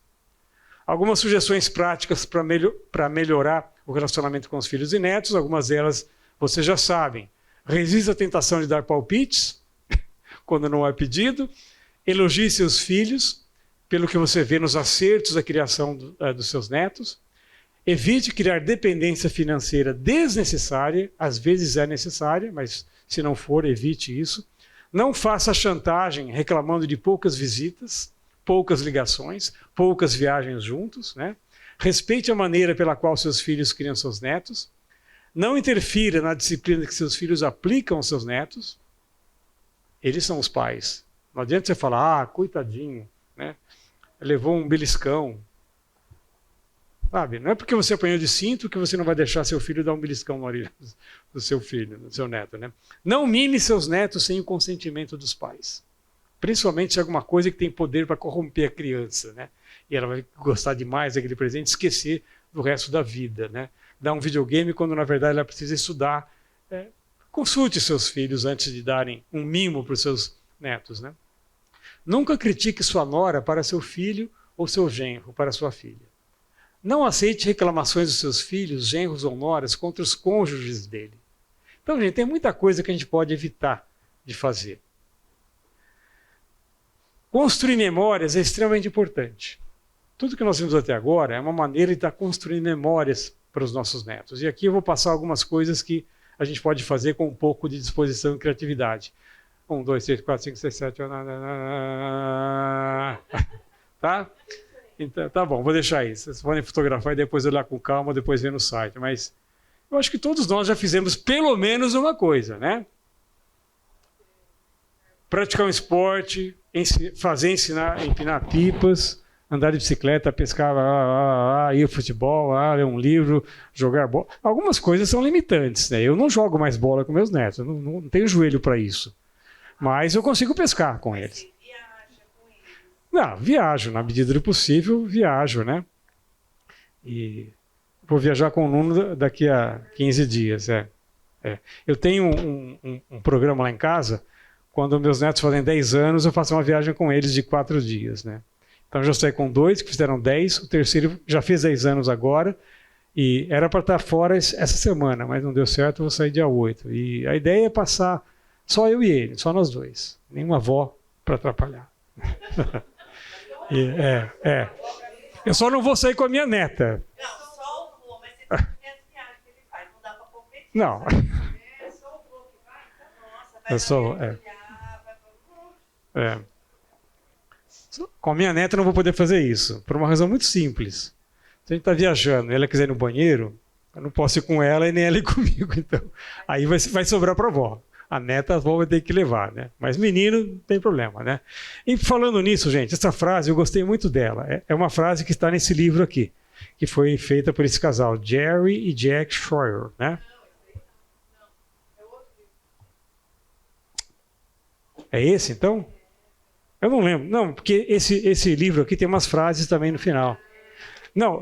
Algumas sugestões práticas para melhorar o relacionamento com os filhos e netos, algumas delas vocês já sabem. Resista à tentação de dar palpites, quando não é pedido. Elogie seus filhos, pelo que você vê nos acertos da criação dos seus netos. Evite criar dependência financeira desnecessária, às vezes é necessária, mas se não for, evite isso. Não faça chantagem reclamando de poucas visitas, poucas ligações, poucas viagens juntos, né? Respeite a maneira pela qual seus filhos criam seus netos. Não interfira na disciplina que seus filhos aplicam aos seus netos. Eles são os pais. Não adianta você falar, coitadinho, né? Levou um beliscão. Sabe? Não é porque você apanhou de cinto que você não vai deixar seu filho dar um beliscão na orelha do seu filho, do seu neto, né? Não mime seus netos sem o consentimento dos pais. Principalmente se é alguma coisa que tem poder para corromper a criança, né? E ela vai gostar demais daquele presente, esquecer do resto da vida, né? Dar um videogame quando na verdade ela precisa estudar. Consulte seus filhos antes de darem um mimo para os seus netos, né? Nunca critique sua nora para seu filho ou seu genro para sua filha. Não aceite reclamações dos seus filhos, genros ou noras contra os cônjuges dele. Então, gente, tem muita coisa que a gente pode evitar de fazer. Construir memórias é extremamente importante. Tudo que nós vimos até agora é uma maneira de estar construindo memórias para os nossos netos. E aqui eu vou passar algumas coisas que a gente pode fazer com um pouco de disposição e criatividade. 1, 2, 3, 4, 5, 6, 7... Tá? Então, tá bom, vou deixar isso. Vocês podem fotografar e depois olhar com calma, depois ver no site. Mas eu acho que todos nós já fizemos pelo menos uma coisa, né? Praticar um esporte, ensinar, empinar pipas, andar de bicicleta, pescar, ir ao futebol, ler um livro, jogar bola. Algumas coisas são limitantes, né? Eu não jogo mais bola com meus netos, eu não tenho joelho para isso. Mas eu consigo pescar com eles. Não, viajo, na medida do possível, viajo, né? E vou viajar com o Nuno daqui a 15 dias, Eu tenho um programa lá em casa, quando meus netos fazem 10 anos, eu faço uma viagem com eles de 4 dias, né? Então, eu já saí com 2, que fizeram 10, o terceiro já fez 10 anos agora, e era para estar fora essa semana, mas não deu certo, eu vou sair dia 8. E a ideia é passar só eu e ele, só nós dois. Nenhuma avó para atrapalhar. Eu só não vou sair com a minha neta. Não, só o vô, mas você tem as viagens que ele faz, não dá para competir. Não. É só o vô que vai? Nossa, vai Com a minha neta eu não vou poder fazer isso, por uma razão muito simples. Se a gente está viajando e ela quiser ir no banheiro, eu não posso ir com ela e nem ela ir comigo. Então, aí vai sobrar para a avó. A neta, a avó vai ter que levar, né? Mas menino, não tem problema, né? E falando nisso, gente, essa frase, eu gostei muito dela. É uma frase que está nesse livro aqui, que foi feita por esse casal, Jerry e Jack Schroer, né? É esse, então? Eu não lembro. Não, porque esse livro aqui tem umas frases também no final. Não,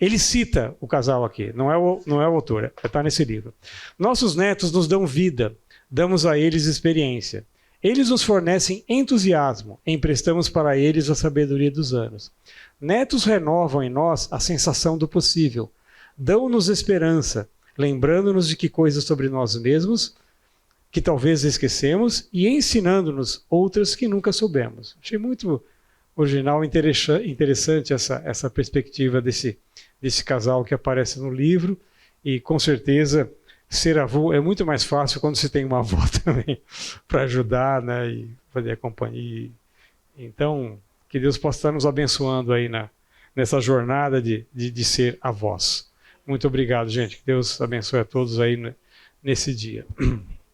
ele cita o casal aqui, não é o autor, está nesse livro. Nossos netos nos dão vida, damos a eles experiência. Eles nos fornecem entusiasmo, emprestamos para eles a sabedoria dos anos. Netos renovam em nós a sensação do possível, dão-nos esperança, lembrando-nos de que coisas sobre nós mesmos, que talvez esquecemos, e ensinando-nos outras que nunca soubemos. Achei muito original e interessante essa perspectiva desse casal que aparece no livro, e com certeza ser avô é muito mais fácil quando se tem uma avó também para ajudar, né, e fazer a companhia. Então, que Deus possa estar nos abençoando aí nessa jornada de ser avós. Muito obrigado, gente. Que Deus abençoe a todos aí nesse dia.